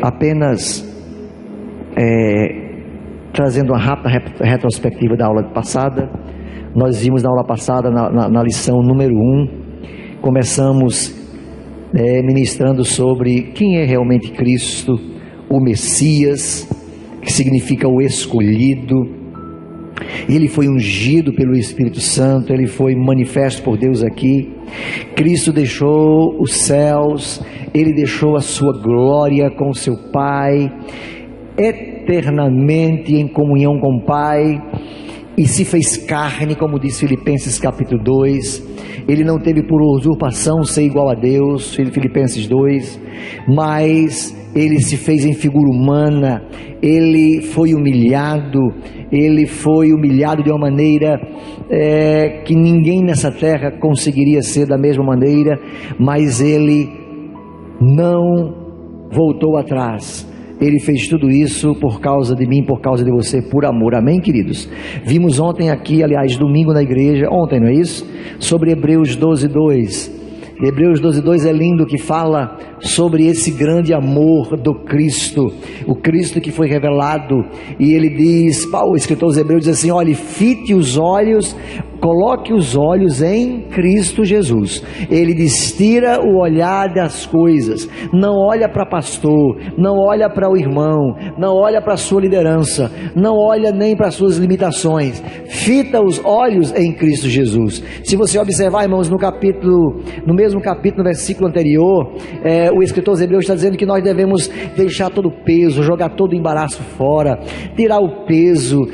Apenas trazendo uma rápida retrospectiva da aula passada. Nós vimos na aula passada, na lição número 1, começamos ministrando sobre quem é realmente Cristo, o Messias, que significa o escolhido. Ele foi ungido pelo Espírito Santo, ele foi manifesto por Deus aqui. Cristo deixou os céus, ele deixou a sua glória com seu Pai, eternamente em comunhão com o Pai, e se fez carne, como diz Filipenses capítulo 2. Ele não teve por usurpação ser igual a Deus, Filipenses 2, mas ele se fez em figura humana, ele foi humilhado de uma maneira que ninguém nessa terra conseguiria ser da mesma maneira, mas ele não voltou atrás. Ele fez tudo isso por causa de mim, por causa de você, por amor. Amém, queridos? Vimos ontem aqui, aliás, domingo na igreja, ontem, não é isso? Sobre Hebreus 12:2. Hebreus 12:2 é lindo, que fala sobre esse grande amor do Cristo, o Cristo que foi revelado. E ele diz, Paulo, o escritor dos Hebreus, diz assim: olhe, fite os olhos, coloque os olhos em Cristo Jesus. Ele destira o olhar das coisas, não olha para pastor, não olha para o irmão, não olha para a sua liderança, não olha nem para as suas limitações, fita os olhos em Cristo Jesus. Se você observar, irmãos, no mesmo capítulo, no versículo anterior, o escritor dos Hebreus está dizendo que nós devemos deixar todo o peso, jogar todo o embaraço fora, tirar o peso,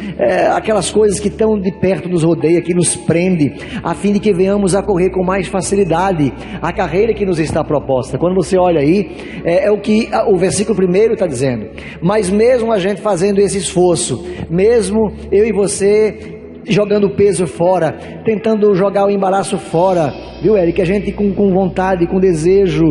aquelas coisas que estão de perto nos rodeia, que nos prende, a fim de que venhamos a correr com mais facilidade a carreira que nos está proposta. Quando você olha aí, é o que o versículo 1 está dizendo. Mas mesmo a gente fazendo esse esforço, mesmo eu e você jogando o peso fora, tentando jogar o embaraço fora, viu, Eric? A gente com vontade, com desejo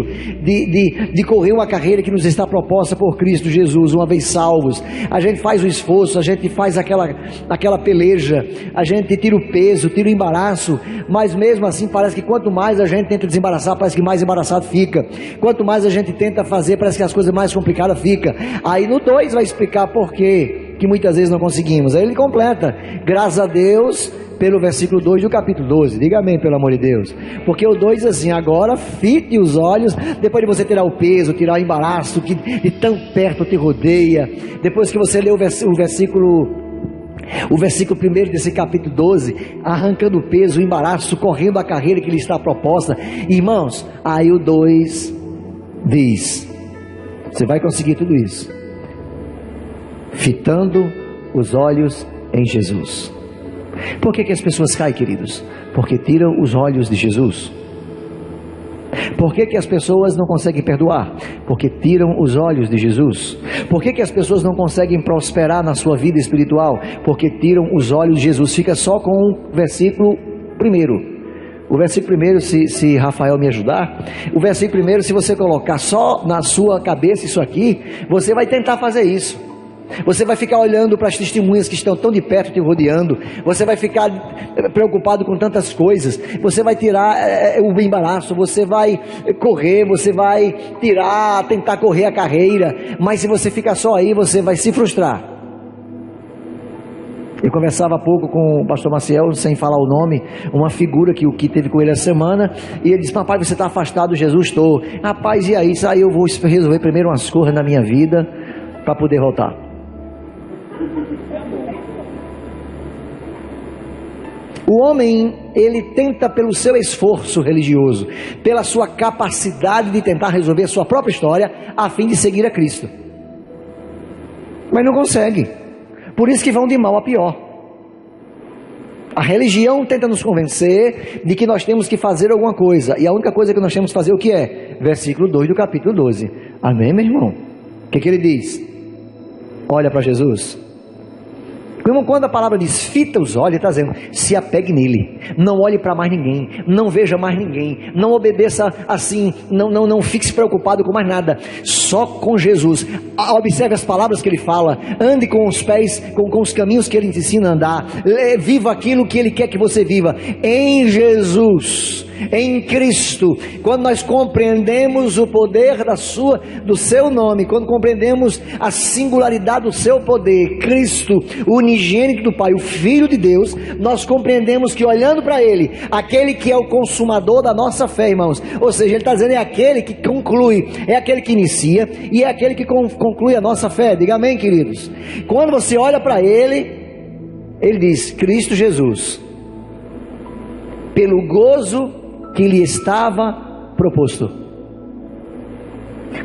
de correr uma carreira que nos está proposta por Cristo Jesus, uma vez salvos, a gente faz o esforço, a gente faz aquela peleja, a gente tira o peso, tira o embaraço, mas mesmo assim parece que quanto mais a gente tenta desembaraçar, parece que mais embaraçado fica. Quanto mais a gente tenta fazer, parece que as coisas mais complicadas ficam. Aí no 2 vai explicar por quê que muitas vezes não conseguimos. Aí ele completa, graças a Deus, pelo versículo 2 do capítulo 12, diga amém, pelo amor de Deus, porque o 2 diz assim: agora fite os olhos, depois de você tirar o peso, tirar o embaraço que de tão perto te rodeia, depois que você lê o versículo 1 desse capítulo 12, arrancando o peso, o embaraço, correndo a carreira que lhe está proposta, irmãos, aí o 2 diz, você vai conseguir tudo isso fitando os olhos em Jesus. Por que as pessoas caem, queridos? Porque tiram os olhos de Jesus. Por que as pessoas não conseguem perdoar? Porque tiram os olhos de Jesus. Por que as pessoas não conseguem prosperar na sua vida espiritual? Porque tiram os olhos de Jesus. Fica só com o versículo 1. O versículo 1, se Rafael me ajudar, o versículo 1, se você colocar só na sua cabeça isso aqui, você vai tentar fazer isso. Você vai ficar olhando para as testemunhas que estão tão de perto te rodeando, você vai ficar preocupado com tantas coisas, você vai tirar o embaraço, você vai correr, você vai tentar correr a carreira, mas se você ficar só aí, você vai se frustrar. Eu conversava há pouco com o pastor Maciel, sem falar o nome, uma figura que teve com ele essa semana, e ele disse: papai, você está afastado de Jesus? Estou. Rapaz, e aí? Isso aí eu vou resolver primeiro umas coisas na minha vida, para poder voltar. O homem, ele tenta pelo seu esforço religioso, pela sua capacidade de tentar resolver a sua própria história, a fim de seguir a Cristo, mas não consegue. Por isso que vão de mal a pior. A religião tenta nos convencer de que nós temos que fazer alguma coisa, e a única coisa que nós temos que fazer, o que é? Versículo 2 do capítulo 12. Amém, meu irmão? O que ele diz? Olha para Jesus. Quando a palavra diz fita os olhos, ele está dizendo: se apegue nele, não olhe para mais ninguém, não veja mais ninguém, não obedeça assim, não fique preocupado com mais nada, só com Jesus. Observe as palavras que ele fala, ande com os pés, com os caminhos que ele te ensina a andar, viva aquilo que ele quer que você viva, em Jesus, em Cristo. Quando nós compreendemos o poder do seu nome, quando compreendemos a singularidade do seu poder, Cristo, o unigênito do Pai, o Filho de Deus, nós compreendemos que olhando para ele, aquele que é o consumador da nossa fé, irmãos, ou seja, ele está dizendo, é aquele que conclui, é aquele que inicia e é aquele que conclui a nossa fé. Diga amém, queridos. Quando você olha para ele, ele diz, Cristo Jesus, pelo gozo que lhe estava proposto.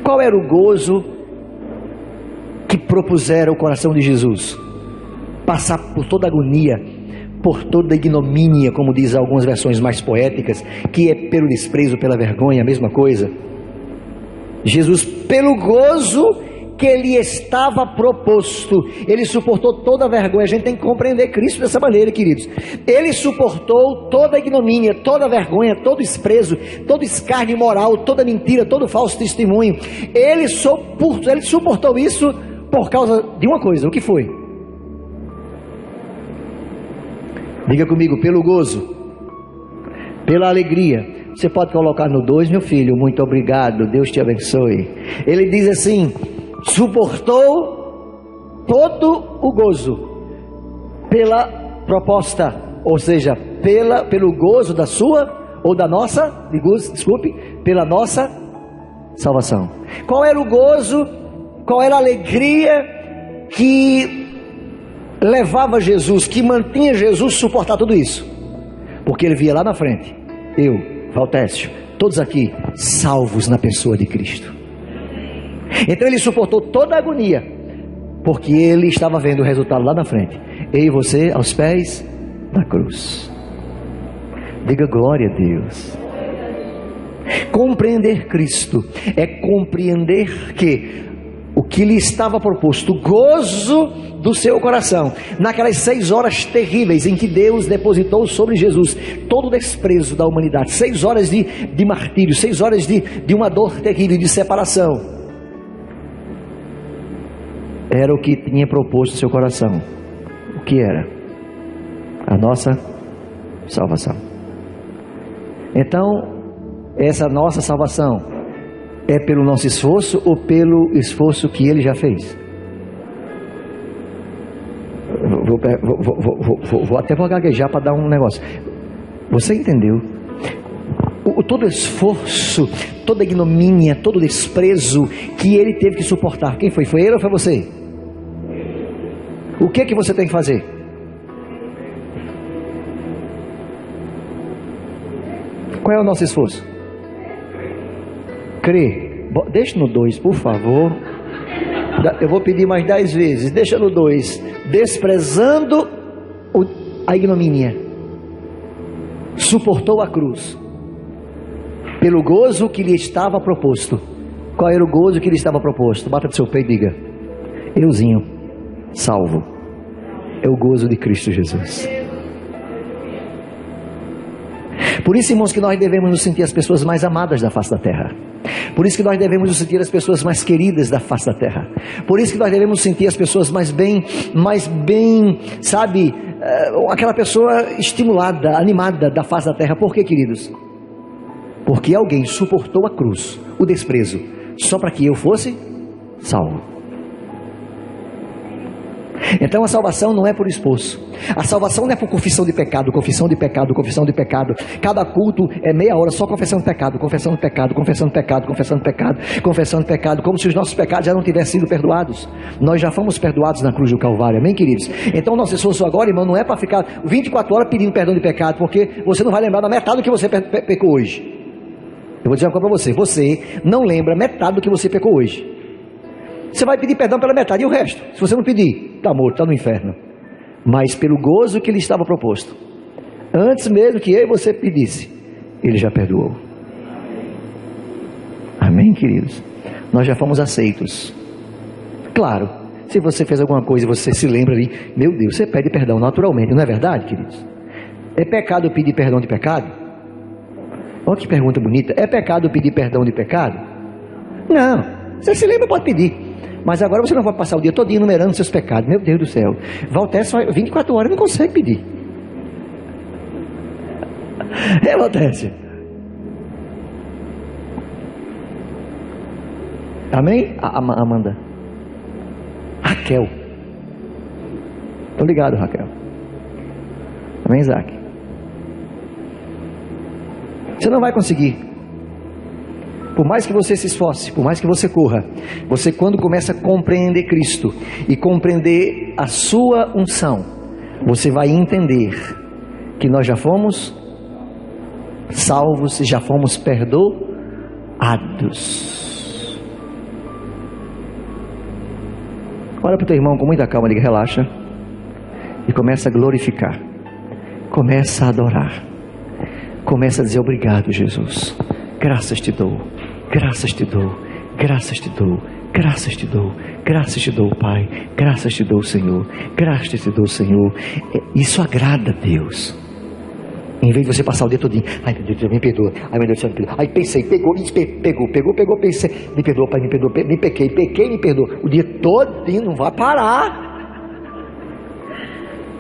Qual era o gozo que propuseram o coração de Jesus? Passar por toda agonia, por toda ignomínia, como diz algumas versões mais poéticas, que é pelo desprezo, pela vergonha, a mesma coisa. Jesus, pelo gozo que lhe estava proposto, ele suportou toda a vergonha. A gente tem que compreender Cristo dessa maneira, queridos. Ele suportou toda a ignomínia, toda a vergonha, todo desprezo, todo escárnio moral, toda mentira, todo falso testemunho. Ele suportou isso por causa de uma coisa. O que foi? Diga comigo, pelo gozo, pela alegria. Você pode colocar no 2, meu filho, muito obrigado, Deus te abençoe. Ele diz assim, suportou todo o gozo pela proposta, ou seja, pelo gozo da sua, ou da nossa, pela nossa salvação. Qual era o gozo, qual era a alegria que levava Jesus, que mantinha Jesus suportar tudo isso? Porque ele via lá na frente, Valtécio, todos aqui salvos na pessoa de Cristo. Então ele suportou toda a agonia, porque ele estava vendo o resultado lá na frente. Eu e você aos pés da cruz. Diga glória a Deus. Compreender Cristo é compreender que o que lhe estava proposto, o gozo do seu coração, naquelas 6 horas terríveis em que Deus depositou sobre Jesus todo o desprezo da humanidade, 6 horas de martírio, 6 horas de uma dor terrível, de separação, era o que tinha proposto o seu coração. O que era? A nossa salvação. Então, essa nossa salvação é pelo nosso esforço ou pelo esforço que ele já fez? Vou gaguejar para dar um negócio. Você entendeu? Todo esforço, toda ignomínia, todo desprezo que ele teve que suportar, quem foi? Foi ele ou foi você? O que você tem que fazer? Qual é o nosso esforço? Crer. Deixa no 2, por favor. Eu vou pedir mais 10 vezes. Deixa no 2. Desprezando a ignomínia, suportou a cruz pelo gozo que lhe estava proposto. Qual era o gozo que lhe estava proposto? Bata no seu peito e diga: euzinho, salvo. É o gozo de Cristo Jesus. Por isso, irmãos, que nós devemos nos sentir as pessoas mais amadas da face da terra. Por isso que nós devemos nos sentir as pessoas mais queridas da face da terra. Por isso que nós devemos sentir as pessoas mais bem, sabe, aquela pessoa estimulada, animada da face da terra. Por quê, queridos? Porque alguém suportou a cruz, o desprezo, só para que eu fosse salvo. Então a salvação não é por esforço. A salvação não é por confissão de pecado, confissão de pecado, confissão de pecado. Cada culto é meia hora só confessando pecado, confessando pecado, confessando pecado, confessando pecado, confessando pecado, como se os nossos pecados já não tivessem sido perdoados. Nós já fomos perdoados na cruz do Calvário, amém, queridos? Então o nosso esforço agora, irmão, não é para ficar 24 horas pedindo perdão de pecado, porque você não vai lembrar da metade do que você pecou hoje. Eu vou dizer uma coisa para você: você não lembra metade do que você pecou hoje. Você vai pedir perdão pela metade, e o resto? Se você não pedir, está morto, está no inferno. Mas pelo gozo que lhe estava proposto, antes mesmo que eu e você pedisse, ele já perdoou. Amém, queridos? Nós já fomos aceitos. Claro, se você fez alguma coisa e você se lembra ali, meu Deus, você pede perdão naturalmente, não é verdade, queridos? É pecado pedir perdão de pecado? Olha que pergunta bonita. É pecado pedir perdão de pecado? Não. Você se lembra, pode pedir. Mas agora você não vai passar o dia todinho enumerando seus pecados. Meu Deus do céu. Walter só 24 horas não consegue pedir. Walter. Amém? Amanda. Raquel. Tô ligado, Raquel. Amém, Isaac? Você não vai conseguir. Por mais que você se esforce, por mais que você corra, você, quando começa a compreender Cristo e compreender a sua unção, você vai entender que nós já fomos salvos e já fomos perdoados. Olha para o teu irmão com muita calma, diga, relaxa, e começa a glorificar, começa a adorar, começa a dizer obrigado, Jesus, graças te dou, graças te dou, graças te dou, graças te dou, graças te dou, Pai, graças te dou, Senhor, graças te dou, Senhor. Isso agrada a Deus. Em vez de você passar o dia todinho, ai meu Deus do céu, me perdoa, ai meu Deus do céu, me perdoa, ai pensei, pegou, pensei, me perdoa, Pai, me perdoa, me pequei, me perdoa, o dia todinho não vai parar,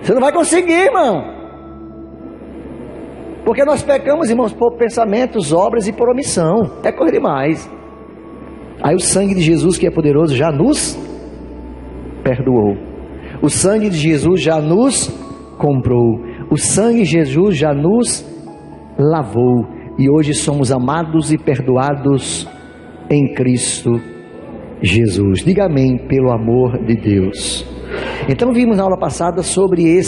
você não vai conseguir, irmão, porque nós pecamos, irmãos, por pensamentos, obras e por omissão, é correr demais. Aí o sangue de Jesus, que é poderoso, já nos perdoou, o sangue de Jesus já nos comprou, o sangue de Jesus já nos lavou, e hoje somos amados e perdoados em Cristo Jesus. Diga amém, pelo amor de Deus. Então vimos na aula passada sobre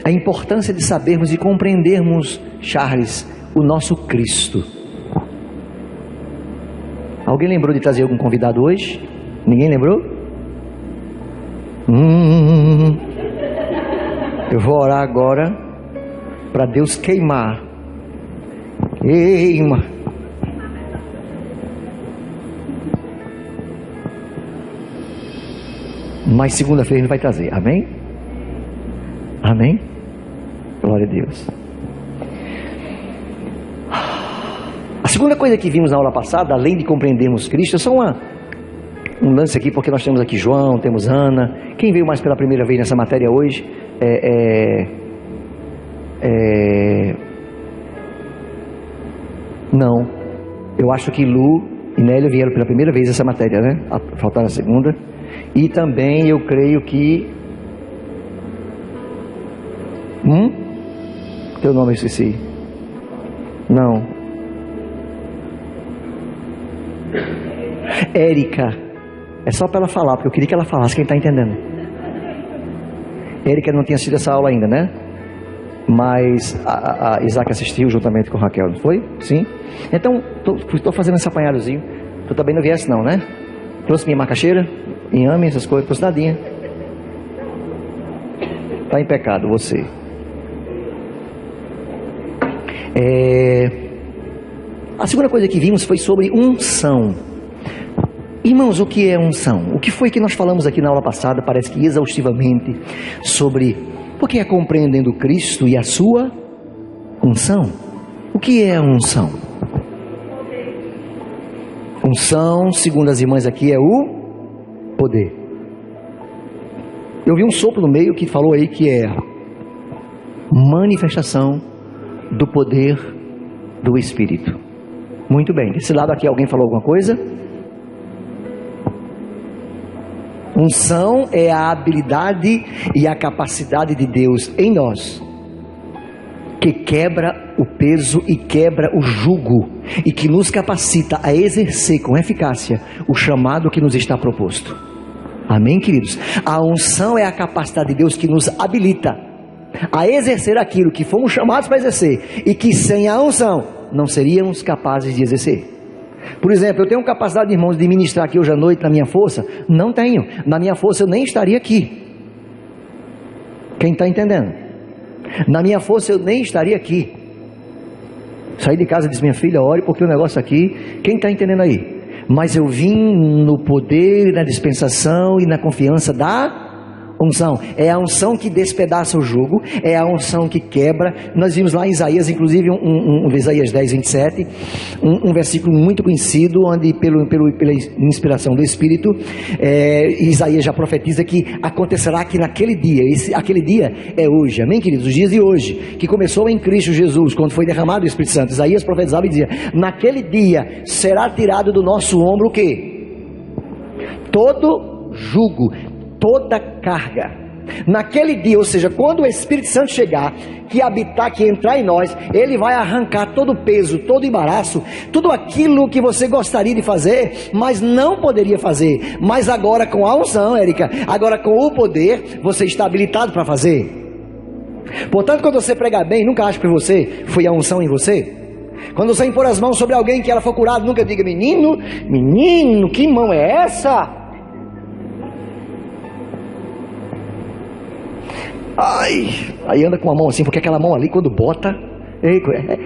a importância de sabermos e compreendermos, Charles, o nosso Cristo. Alguém lembrou de trazer algum convidado hoje? Ninguém lembrou? Eu vou orar agora para Deus queimar. Queima. Mas segunda-feira ele vai trazer. Amém? Amém? Glória a Deus. A segunda coisa que vimos na aula passada, além de compreendermos Cristo, é só um lance aqui, porque nós temos aqui João, temos Ana. Quem veio mais pela primeira vez nessa matéria hoje? Não, eu acho que Lu e Nélia vieram pela primeira vez nessa matéria, né? Faltaram a segunda. E também eu creio que teu nome eu esqueci. Não, Érica. É só para ela falar, porque eu queria que ela falasse. Quem está entendendo? Érica não tinha assistido essa aula ainda, né? Mas a Isaac assistiu juntamente com Raquel, não foi? Sim? Então, estou fazendo esse apanhadozinho. Tu também não viesse não, né? Trouxe minha macaxeira, inhame, essas coisas, trouxe nadinha. Está em pecado você. A segunda coisa que vimos foi sobre unção. Irmãos, o que é unção? O que foi que nós falamos aqui na aula passada, parece que exaustivamente, sobre o que é compreendendo Cristo e a sua unção. O que é unção? Unção, segundo as irmãs aqui, é o poder. Eu vi um sopro no meio que falou aí que é a manifestação do poder do Espírito. Muito bem, desse lado aqui alguém falou alguma coisa? Unção é a habilidade e a capacidade de Deus em nós, que quebra o peso e quebra o jugo, e que nos capacita a exercer com eficácia o chamado que nos está proposto. Amém, queridos? A unção é a capacidade de Deus que nos habilita a exercer aquilo que fomos chamados para exercer, e que sem a unção não seríamos capazes de exercer. Por exemplo, eu tenho capacidade, irmãos, de ministrar aqui hoje à noite na minha força? Não tenho. Na minha força eu nem estaria aqui. Quem está entendendo? Na minha força eu nem estaria aqui. Saí de casa e disse, minha filha, ore porque o negócio aqui, quem está entendendo aí? Mas eu vim no poder, na dispensação e na confiança da unção. É a unção que despedaça o jugo, é a unção que quebra. Nós vimos lá em Isaías, inclusive Isaías 10, 27, um versículo muito conhecido, onde pela inspiração do Espírito, Isaías já profetiza que acontecerá que naquele dia, aquele dia é hoje, amém, queridos? Os dias de hoje, que começou em Cristo Jesus, quando foi derramado o Espírito Santo. Isaías profetizava e dizia: naquele dia será tirado do nosso ombro o quê? Todo jugo, toda carga. Naquele dia, ou seja, quando o Espírito Santo chegar, que habitar, que entrar em nós, ele vai arrancar todo o peso, todo o embaraço, tudo aquilo que você gostaria de fazer, mas não poderia fazer. Mas agora com a unção, Érica, agora com o poder, você está habilitado para fazer. Portanto, quando você pregar bem, nunca ache que você foi a unção em você. Quando você impor as mãos sobre alguém que ela for curado, nunca diga: menino, que mão é essa? Aí anda com a mão assim, porque aquela mão ali quando bota,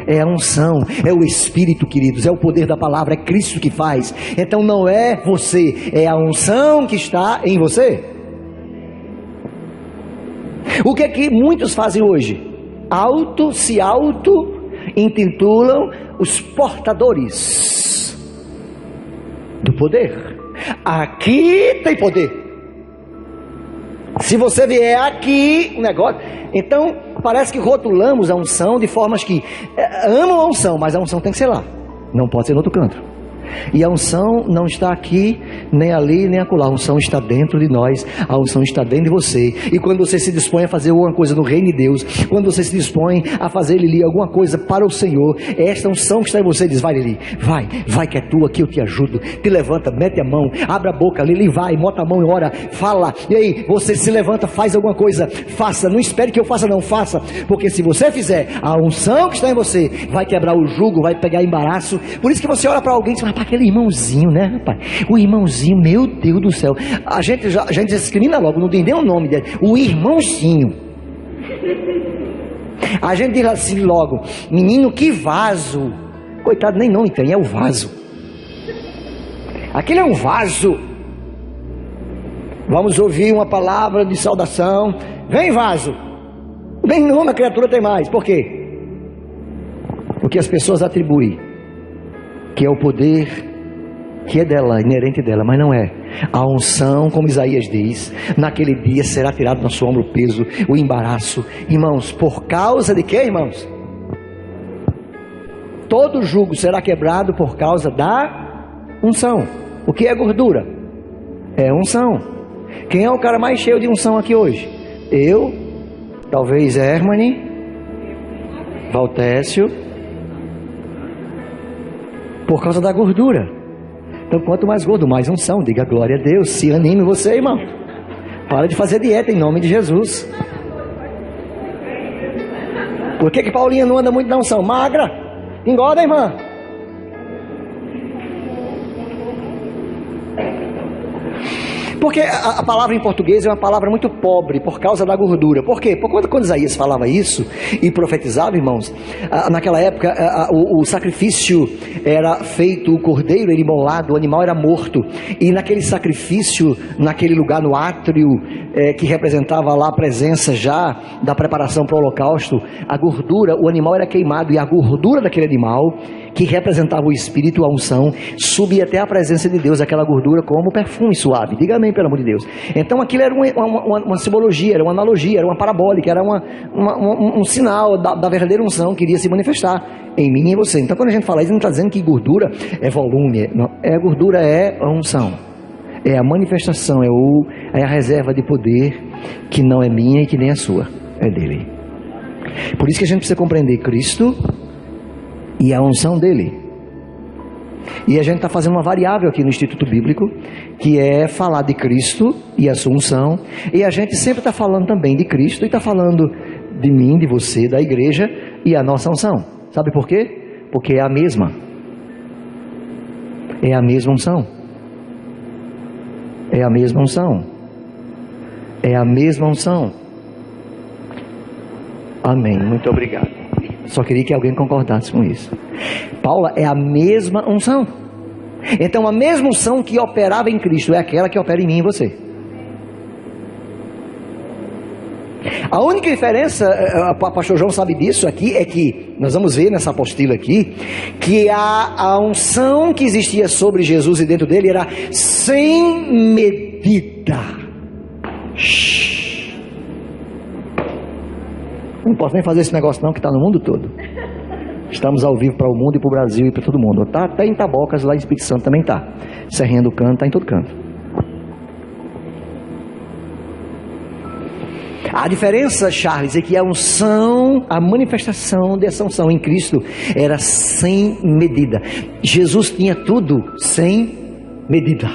é a unção, é o Espírito, queridos, é o poder da palavra, é Cristo que faz. Então não é você, é a unção que está em você. O que é que muitos fazem hoje? Se auto-intitulam os portadores do poder. Aqui tem poder. Se você vier aqui, o negócio... Então, parece que rotulamos a unção de formas que amam a unção, mas a unção tem que ser lá. Não pode ser no outro canto. E a unção não está aqui, nem ali, nem acolá. A unção está dentro de nós, a unção está dentro de você. E quando você se dispõe a fazer alguma coisa no reino de Deus, quando você se dispõe a fazer, Lili, alguma coisa para o Senhor, esta unção que está em você diz: vai, Lili, vai que é tua, que eu te ajudo. Te levanta, mete a mão, abre a boca, Lili, vai, bota a mão e ora, fala. E aí, você se levanta, faz alguma coisa, faça. Não espere que eu faça, não, faça. Porque se você fizer, a unção que está em você vai quebrar o jugo, vai pegar embaraço. Por isso que você olha para alguém e diz: rapaz, aquele irmãozinho, né, rapaz? O irmãozinho, meu Deus do céu. A gente discrimina logo, não tem nem o nome dele. O irmãozinho. A gente diz assim logo: menino, que vaso. Coitado, nem nome tem, é o vaso. Aquele é um vaso. Vamos ouvir uma palavra de saudação. Vem, vaso. Nem nome a criatura tem mais. Por quê? Porque as pessoas atribuem que é o poder que é dela, inerente dela, mas não é. A unção, como Isaías diz, naquele dia será tirado do nosso ombro o peso, o embaraço. Irmãos, por causa de quê, irmãos? Todo jugo será quebrado por causa da unção. O que é gordura? É unção. Quem é o cara mais cheio de unção aqui hoje? Eu, talvez Hermane, Valtécio. Por causa da gordura. Então, quanto mais gordo, mais unção. Diga glória a Deus. Se anime você, irmão. Para de fazer dieta em nome de Jesus. Por que Paulinha não anda muito na unção? Magra. Engorda, irmã. Porque a palavra em português é uma palavra muito pobre por causa da gordura. Por quê? Porque quando Isaías falava isso e profetizava, irmãos, naquela época o sacrifício era feito, o cordeiro era imolado, o animal era morto. E naquele sacrifício, naquele lugar no átrio, que representava lá a presença já da preparação para o holocausto, a gordura, o animal era queimado e a gordura daquele animal, que representava o Espírito, a unção, subia até a presença de Deus, aquela gordura como perfume suave. Diga amém, pelo amor de Deus. Então aquilo era uma simbologia, era uma analogia, era uma parabólica, era um sinal da verdadeira unção que iria se manifestar em mim e em você. Então quando a gente fala isso, não está dizendo que gordura é volume, não, gordura é a unção, é a manifestação, é a reserva de poder que não é minha e que nem é sua, é dele. Por isso que a gente precisa compreender Cristo e a unção dele. E a gente está fazendo uma variável aqui no Instituto Bíblico, que é falar de Cristo e a sua unção. E a gente sempre está falando também de Cristo e está falando de mim, de você, da igreja e a nossa unção. Sabe por quê? Porque é a mesma. É a mesma unção. É a mesma unção. É a mesma unção. Amém. Muito obrigado. Só queria que alguém concordasse com isso. Paula, é a mesma unção. Então a mesma unção que operava em Cristo é aquela que opera em mim e você. A única diferença, o pastor João sabe disso aqui, é que, nós vamos ver nessa apostila aqui, que a unção que existia sobre Jesus e dentro dele era sem medida. Não posso nem fazer esse negócio não, que está no mundo todo. Estamos ao vivo para o mundo e para o Brasil e para todo mundo. Está até em Tabocas, lá em Espírito Santo também está. Serrinha do Canto, está em todo canto. A diferença, Charles, é que a unção, a manifestação dessa unção em Cristo era sem medida. Jesus tinha tudo sem medida.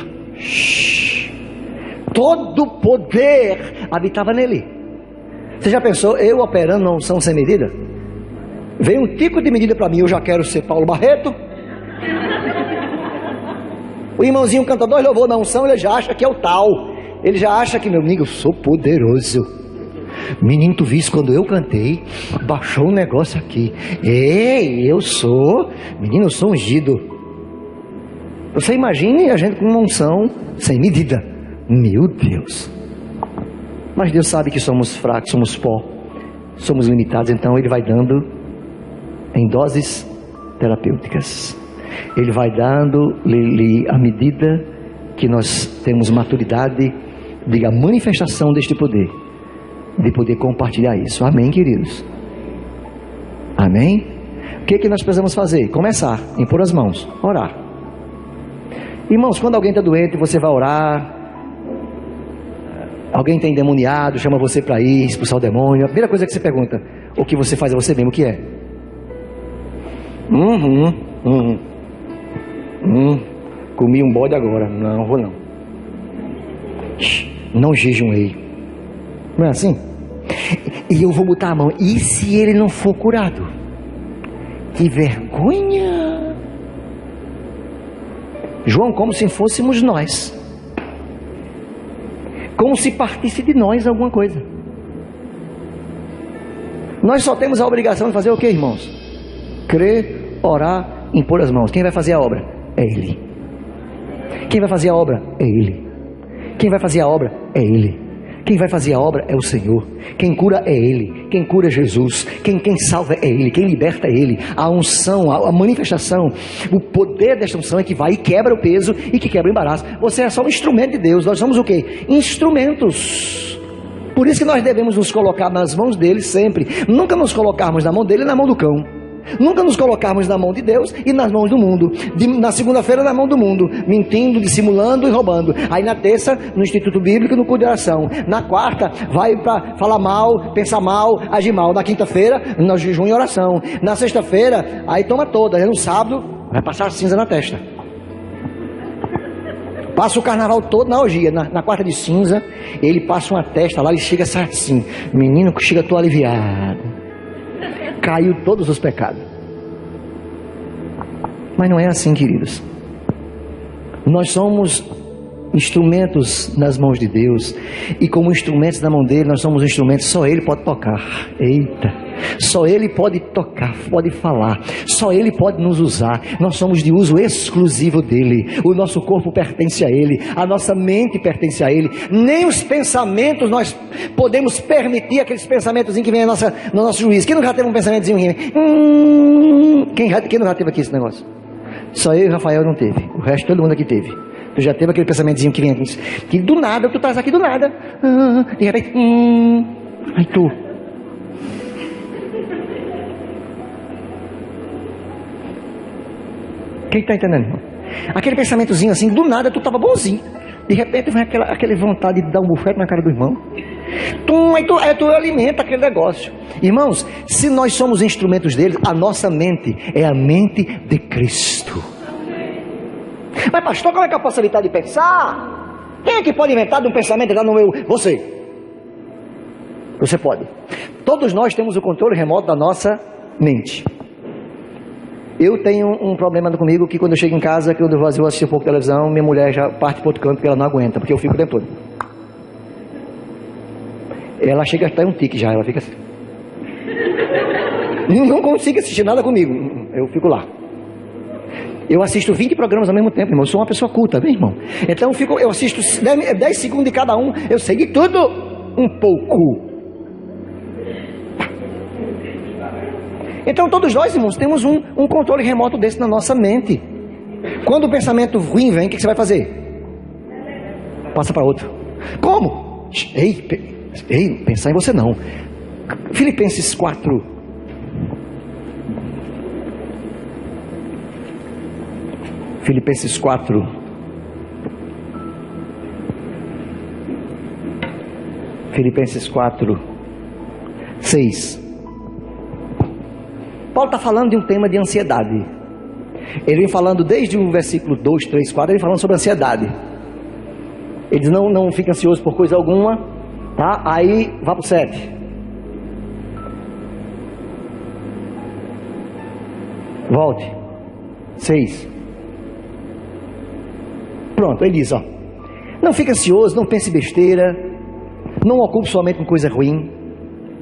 Todo poder habitava nele. Você já pensou, eu operando uma unção sem medida? Veio um tipo de medida para mim, eu já quero ser Paulo Barreto. O irmãozinho canta 2 louvor na unção, ele já acha que é o tal. Ele já acha que, meu amigo, eu sou poderoso. Menino, tu viste quando eu cantei, baixou um negócio aqui. Ei, eu sou, menino, eu sou ungido. Você imagine a gente com uma unção sem medida. Meu Deus. Mas Deus sabe que somos fracos, somos pó, somos limitados, então Ele vai dando em doses terapêuticas. Ele vai dando-lhe à medida que nós temos maturidade, diga, a manifestação deste poder, de poder compartilhar isso. Amém, queridos? Amém? O que nós precisamos fazer? Começar, impor as mãos, orar. Irmãos, quando alguém está doente, você vai orar. Alguém está endemoniado, chama você para ir expulsar o demônio. A primeira coisa que você pergunta, o que você faz a você mesmo, o que é? Comi um bode agora. Não vou não. Não jejuei. Não é assim? E eu vou botar a mão. E se ele não for curado? Que vergonha! João, como se fôssemos nós. Como se partisse de nós alguma coisa. Nós só temos a obrigação de fazer o que, irmãos? Crer, orar, impor as mãos. Quem vai fazer a obra? É Ele. Quem vai fazer a obra? É Ele. Quem vai fazer a obra? É Ele. Quem vai fazer a obra é o Senhor. Quem cura é Ele. Quem cura é Jesus. Quem salva é Ele. Quem liberta é Ele. A unção, a manifestação, o poder desta unção é que vai e quebra o peso e que quebra o embaraço. Você é só um instrumento de Deus. Nós somos o quê? Instrumentos. Por isso que nós devemos nos colocar nas mãos dele sempre. Nunca nos colocarmos na mão dele e na mão do cão. Nunca nos colocarmos na mão de Deus e nas mãos do mundo. Na segunda-feira na mão do mundo, mentindo, dissimulando e roubando. Aí na terça no Instituto Bíblico, no culto de oração. Na quarta vai para falar mal, pensar mal, agir mal. Na quinta-feira no jejum e oração. Na sexta-feira aí toma toda. Aí no sábado vai passar cinza na testa. Passa o carnaval todo na orgia. Na quarta de cinza ele passa uma testa lá e chega assim, menino, chega, tô aliviado. Caiu todos os pecados. Mas não é assim, queridos. Nós somos instrumentos nas mãos de Deus. E como instrumentos na mão dele, nós somos instrumentos, só Ele pode tocar. Eita! Só Ele pode tocar, pode falar. Só Ele pode nos usar. Nós somos de uso exclusivo dEle. O nosso corpo pertence a Ele. A nossa mente pertence a Ele. Nem os pensamentos nós podemos permitir aqueles pensamentos que vêm no nosso juízo. Quem nunca teve um pensamentozinho que vem? Quem nunca teve aqui esse negócio? Só eu e o Rafael não teve. O resto todo mundo aqui teve. Tu já teve aquele pensamentozinho que vem aqui, que do nada, tu estás aqui do nada. De repente, aí tu. Quem está entendendo, irmão? Aquele pensamentozinho assim, do nada tu estava bonzinho. De repente vem aquela vontade de dar um bufete na cara do irmão. Aí tu alimenta aquele negócio. Irmãos, se nós somos instrumentos dele, a nossa mente é a mente de Cristo. Mas pastor, como é que eu posso evitar de pensar? Quem é que pode inventar de um pensamento lá no meu? Você pode. Todos nós temos o controle remoto da nossa mente. Eu tenho um problema comigo, que quando eu chego em casa, que eu vou assistir um pouco de televisão, minha mulher já parte para outro canto, porque ela não aguenta, porque eu fico o tempo todo. Ela chega até um tique já, ela fica assim. Não consigo assistir nada comigo, eu fico lá. Eu assisto 20 programas ao mesmo tempo, irmão. Eu sou uma pessoa culta, viu, irmão? Então eu assisto 10 segundos de cada um. Eu sei de tudo um pouco. Então todos nós, irmãos, temos um controle remoto desse na nossa mente. Quando o pensamento ruim vem, o que você vai fazer? Passa para outro. Como? Ei, pensar em você não. Filipenses 4. Filipenses 4. Filipenses 4, 6. Paulo está falando de um tema de ansiedade. Ele vem falando desde o versículo 2, 3, 4, ele falando sobre ansiedade. Ele diz, não fica ansioso por coisa alguma, tá? Aí, vá para o 7. Volte. 6. Pronto, ele diz, ó. Não fique ansioso, não pense besteira, não ocupe sua mente com coisa ruim.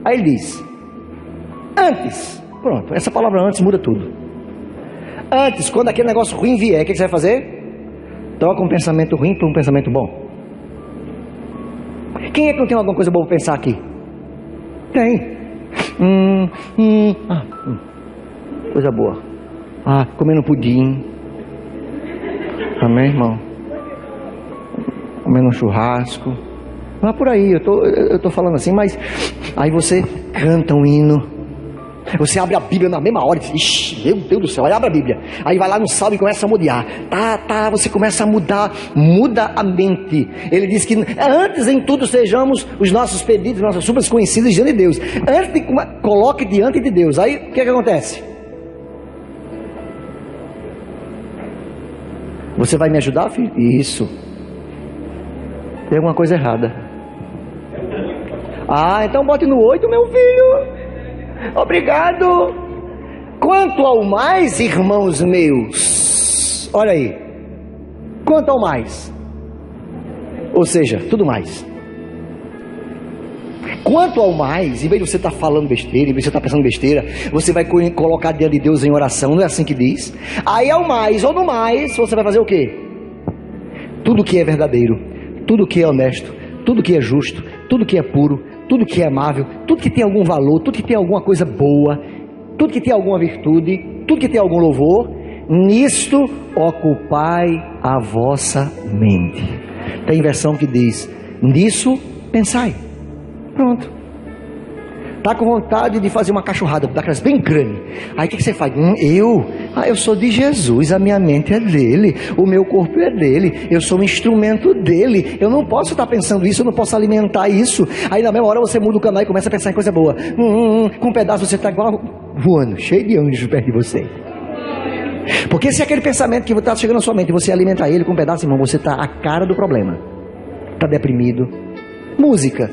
Aí ele diz, antes, pronto, essa palavra antes muda tudo. Antes, quando aquele negócio ruim vier, o que você vai fazer? Troca um pensamento ruim por um pensamento bom. Quem é que não tem alguma coisa boa para pensar aqui? Tem. Coisa boa. Comendo pudim. Amém, irmão? Comendo um churrasco. Não é por aí, eu tô falando assim, mas aí você canta um hino. Você abre a Bíblia na mesma hora e diz, ixi, meu Deus do céu, aí abre a Bíblia. Aí vai lá no salmo e começa a mudar. Você começa a mudar, muda a mente. Ele diz que antes em tudo sejamos os nossos pedidos, nossas súplicas conhecidas diante de Deus. Antes coloque diante de Deus. Aí o que acontece? Você vai me ajudar, filho? Isso. Tem alguma coisa errada. Então bote no 8, meu filho. Obrigado. Quanto ao mais, irmãos meus, olha aí, quanto ao mais, ou seja, tudo mais. Quanto ao mais, em vez de você estar falando besteira, em vez de você estar pensando besteira, você vai colocar diante de Deus em oração, não é assim que diz? Aí ao mais, ou no mais, você vai fazer o quê? Tudo que é verdadeiro, tudo que é honesto, tudo que é justo, tudo que é puro, tudo que é amável, tudo que tem algum valor, tudo que tem alguma coisa boa, tudo que tem alguma virtude, tudo que tem algum louvor, nisto ocupai a vossa mente. Tem versão que diz, nisso pensai. Pronto. Está com vontade de fazer uma cachorrada, daquelas bem grande. Aí o que você faz? Eu sou de Jesus, a minha mente é dele, o meu corpo é dele, eu sou um instrumento dele, eu não posso estar pensando isso, eu não posso alimentar isso. Aí na mesma hora você muda o canal e começa a pensar em coisa boa. Com um pedaço você está igual voando, cheio de anjos perto de você. Porque se aquele pensamento que está chegando na sua mente, você alimentar ele com um pedaço, irmão, você está a cara do problema. Está deprimido. Música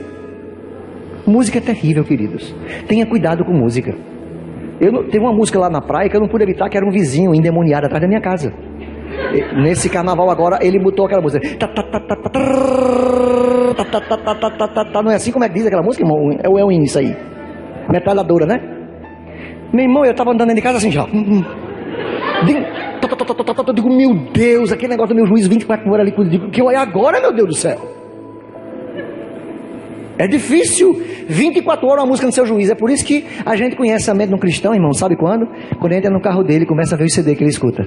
é terrível, queridos. Tenha cuidado com música. Teve uma música lá na praia que eu não pude evitar, que era um vizinho endemoniado atrás da minha casa. Nesse carnaval agora, ele botou aquela música. Não é assim como é que diz aquela música, irmão? É o início aí. Metralhadora, né? Meu irmão, eu estava andando dentro de casa assim já. Eu digo, meu Deus, aquele negócio do meu juízo 24 horas ali. Digo, que eu é agora, meu Deus do céu. É difícil 24 horas uma música no seu juízo. É por isso que a gente conhece a mente de um cristão, irmão. Sabe quando? Quando entra no carro dele e começa a ver o CD que ele escuta.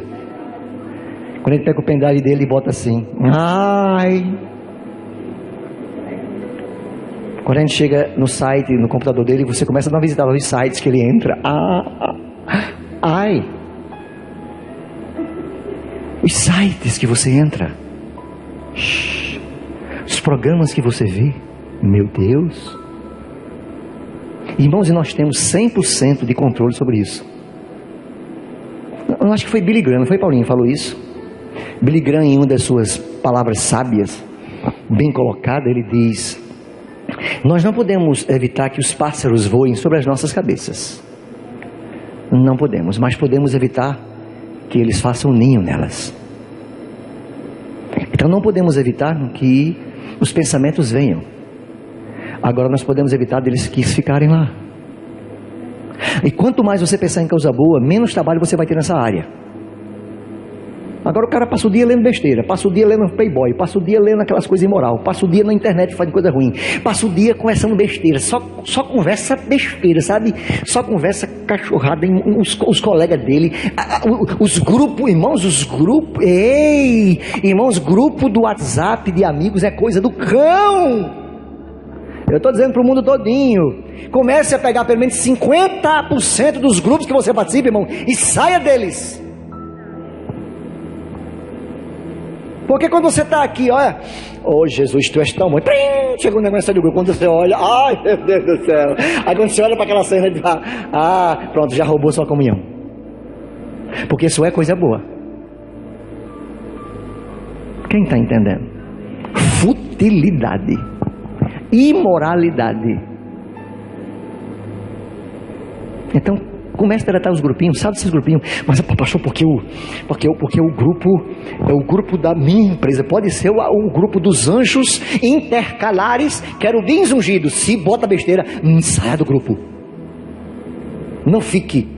Quando ele pega o pendrive dele e bota assim. Quando a gente chega no site, no computador dele, você começa a dar uma visitada nos sites que ele entra. Os sites que você entra. Os programas que você vê. Meu Deus. Irmãos, e nós temos 100% de controle sobre isso. Eu acho que foi Billy Graham, não foi Paulinho que falou isso? Billy Graham, em uma das suas palavras sábias, bem colocada, ele diz: nós não podemos evitar que os pássaros voem sobre as nossas cabeças. Não podemos, mas podemos evitar que eles façam ninho nelas. Então não podemos evitar que os pensamentos venham. Agora nós podemos evitar deles que ficarem lá. E quanto mais você pensar em coisa boa, menos trabalho você vai ter nessa área. Agora o cara passa o dia lendo besteira, passa o dia lendo Playboy, passa o dia lendo aquelas coisas imoral, passa o dia na internet fazendo coisa ruim, passa o dia conversando besteira, só conversa besteira, sabe? Só conversa cachorrada, os colegas dele, os grupos, irmãos, irmãos, grupo do WhatsApp de amigos é coisa do cão. Eu estou dizendo para o mundo todinho, comece a pegar pelo menos 50% dos grupos que você participa, irmão, e saia deles. Porque quando você está aqui, olha, oh Jesus, tu és tão bom, chega um negócio do grupo, quando você olha, ai meu Deus do céu, aí quando você olha para aquela cena, ele fala, pronto, já roubou sua comunhão, porque isso é coisa boa. Quem está entendendo? Futilidade, imoralidade. Então comece a tratar os grupinhos, sabe desses grupinhos, mas pastor, porque o grupo é o grupo da minha empresa, pode ser o grupo dos anjos intercalares, querubins ungidos. Se bota besteira, saia do grupo, não fique,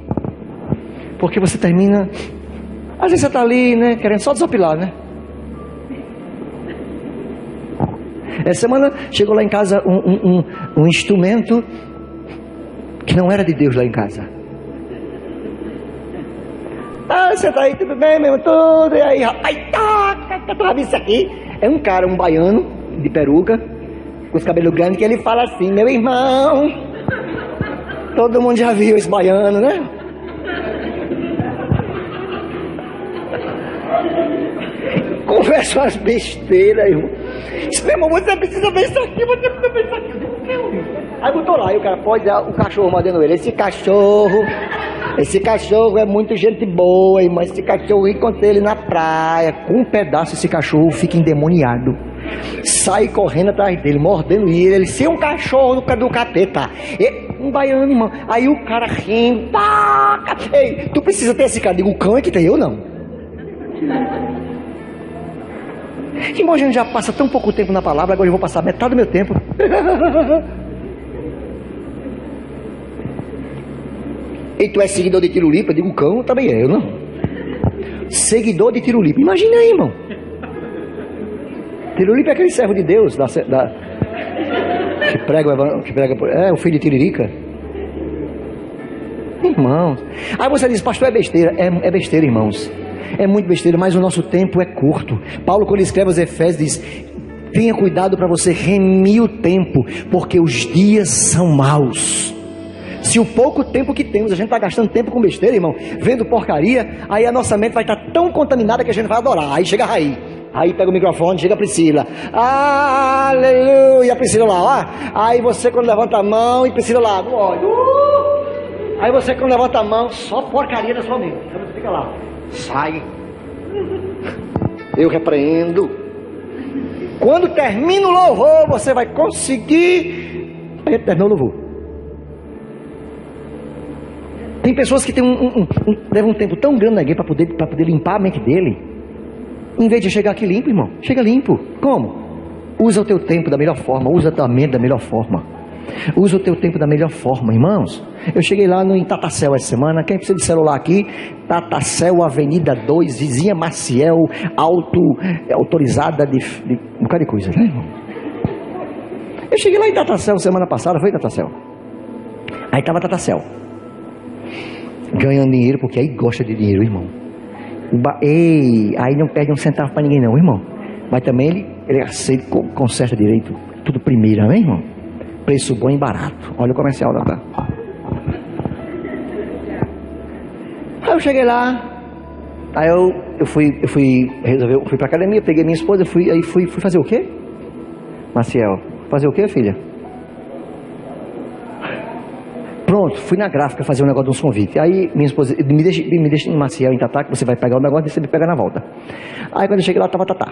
porque você termina, às vezes você está ali, né, querendo só desopilar, né? Essa semana chegou lá em casa um instrumento que não era de Deus lá em casa. Você tá aí, tudo bem, mesmo, tudo, e aí, rapaz, isso aqui é um cara, um baiano, de peruca, com os cabelos grandes, que ele fala assim, meu irmão, todo mundo já viu esse baiano, né? Conversa umas besteiras, irmão. Meu irmão, você precisa ver isso aqui, você precisa ver isso aqui. Aí botou lá, e o cara, pode dar o cachorro mordendo ele, esse cachorro é muito gente boa, irmão. Esse cachorro, encontrei ele na praia, com um pedaço, esse cachorro fica endemoniado, sai correndo atrás dele, mordendo ele, se é um cachorro do capeta, um baiano, irmão. Aí o cara rindo, ei, tu precisa ter esse cara, digo, o cão é que tem, eu não. Irmão, a gente já passa tão pouco tempo na palavra, agora eu vou passar metade do meu tempo. E tu é seguidor de Tirulipa? Eu digo, cão também é, eu não. Seguidor de Tirulipa, imagina aí, irmão. Tirulipa é aquele servo de Deus que prega o filho de Tiririca. Irmãos, aí você diz, pastor, é besteira. É besteira, irmãos, é muito besteira, mas o nosso tempo é curto. Paulo, quando escreve aos Efésios, diz, tenha cuidado para você remir o tempo, porque os dias são maus. Se o pouco tempo que temos, a gente está gastando tempo com besteira, irmão, vendo porcaria, aí a nossa mente vai estar tão contaminada que a gente vai adorar. Aí chega a Raí, aí pega o microfone, chega a Priscila, aleluia, a Priscila lá, ó. Aí você quando levanta a mão, e Priscila lá, no óleo, aí você quando levanta a mão, só porcaria na sua mente, aí você fica lá, sai, eu repreendo. Quando termina o louvor, você vai conseguir, aí terminou o louvor. Tem pessoas que levam um tempo tão grande na igreja para poder limpar a mente dele. Em vez de chegar aqui limpo, irmão, chega limpo. Como? Usa o teu tempo da melhor forma, usa a tua mente da melhor forma. Usa o teu tempo da melhor forma, irmãos. Eu cheguei lá em Tatacel essa semana. Quem precisa de celular aqui? Tatacel, Avenida 2, vizinha Maciel, autorizada de um bocado de coisa, né, irmão? Eu cheguei lá em Tatacel semana passada, foi Tatacel? Aí estava Tatacel ganhando dinheiro, porque aí gosta de dinheiro, irmão. Aí não perde um centavo para ninguém não, irmão. Mas também ele aceita, conserta direito, tudo primeiro, amém, irmão? Preço bom e barato. Olha o comercial da tá. Aí eu cheguei lá, aí eu fui pra academia, peguei minha esposa, fui fazer o quê? Maciel, fazer o quê, filha? Pronto, fui na gráfica fazer um negócio de uns convites. Aí minha esposa, me deixa em Maciel, em Tatá, que você vai pegar o negócio e você me pega na volta. Aí quando eu cheguei lá, tava Tatá,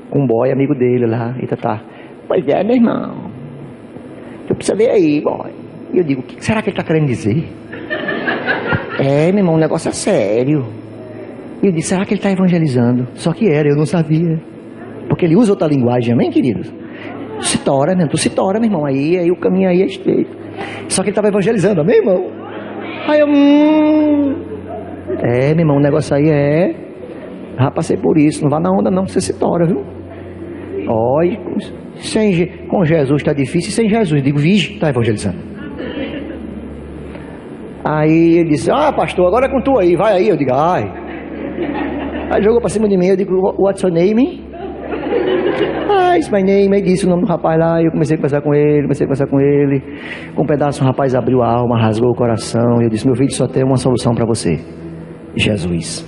com um boy, amigo dele lá, e Tatá, pois é, meu irmão, tu precisa ver aí, boy. E eu digo, o que será que ele está querendo dizer? Meu irmão, o negócio é sério. E eu disse, será que ele está evangelizando? Só que eu não sabia. Porque ele usa outra linguagem, amém, queridos? Se tora, né? Tu se tora, meu irmão, aí o caminho aí é estreito. Só que ele estava evangelizando, amém, irmão? Aí eu, meu irmão, o negócio aí Já passei por isso. Não vá na onda não, que você se tora, viu? Olha, com Jesus está difícil, e sem Jesus, eu digo, vige, está evangelizando. Aí ele disse, pastor, agora é com tu aí, vai aí. Eu digo, ai. Aí jogou para cima de mim, eu digo, what's your name? It's my name. Aí disse o nome do rapaz lá, eu comecei a conversar com ele, com um pedaço o rapaz abriu a alma, rasgou o coração, e eu disse, meu filho, só tem uma solução para você, Jesus.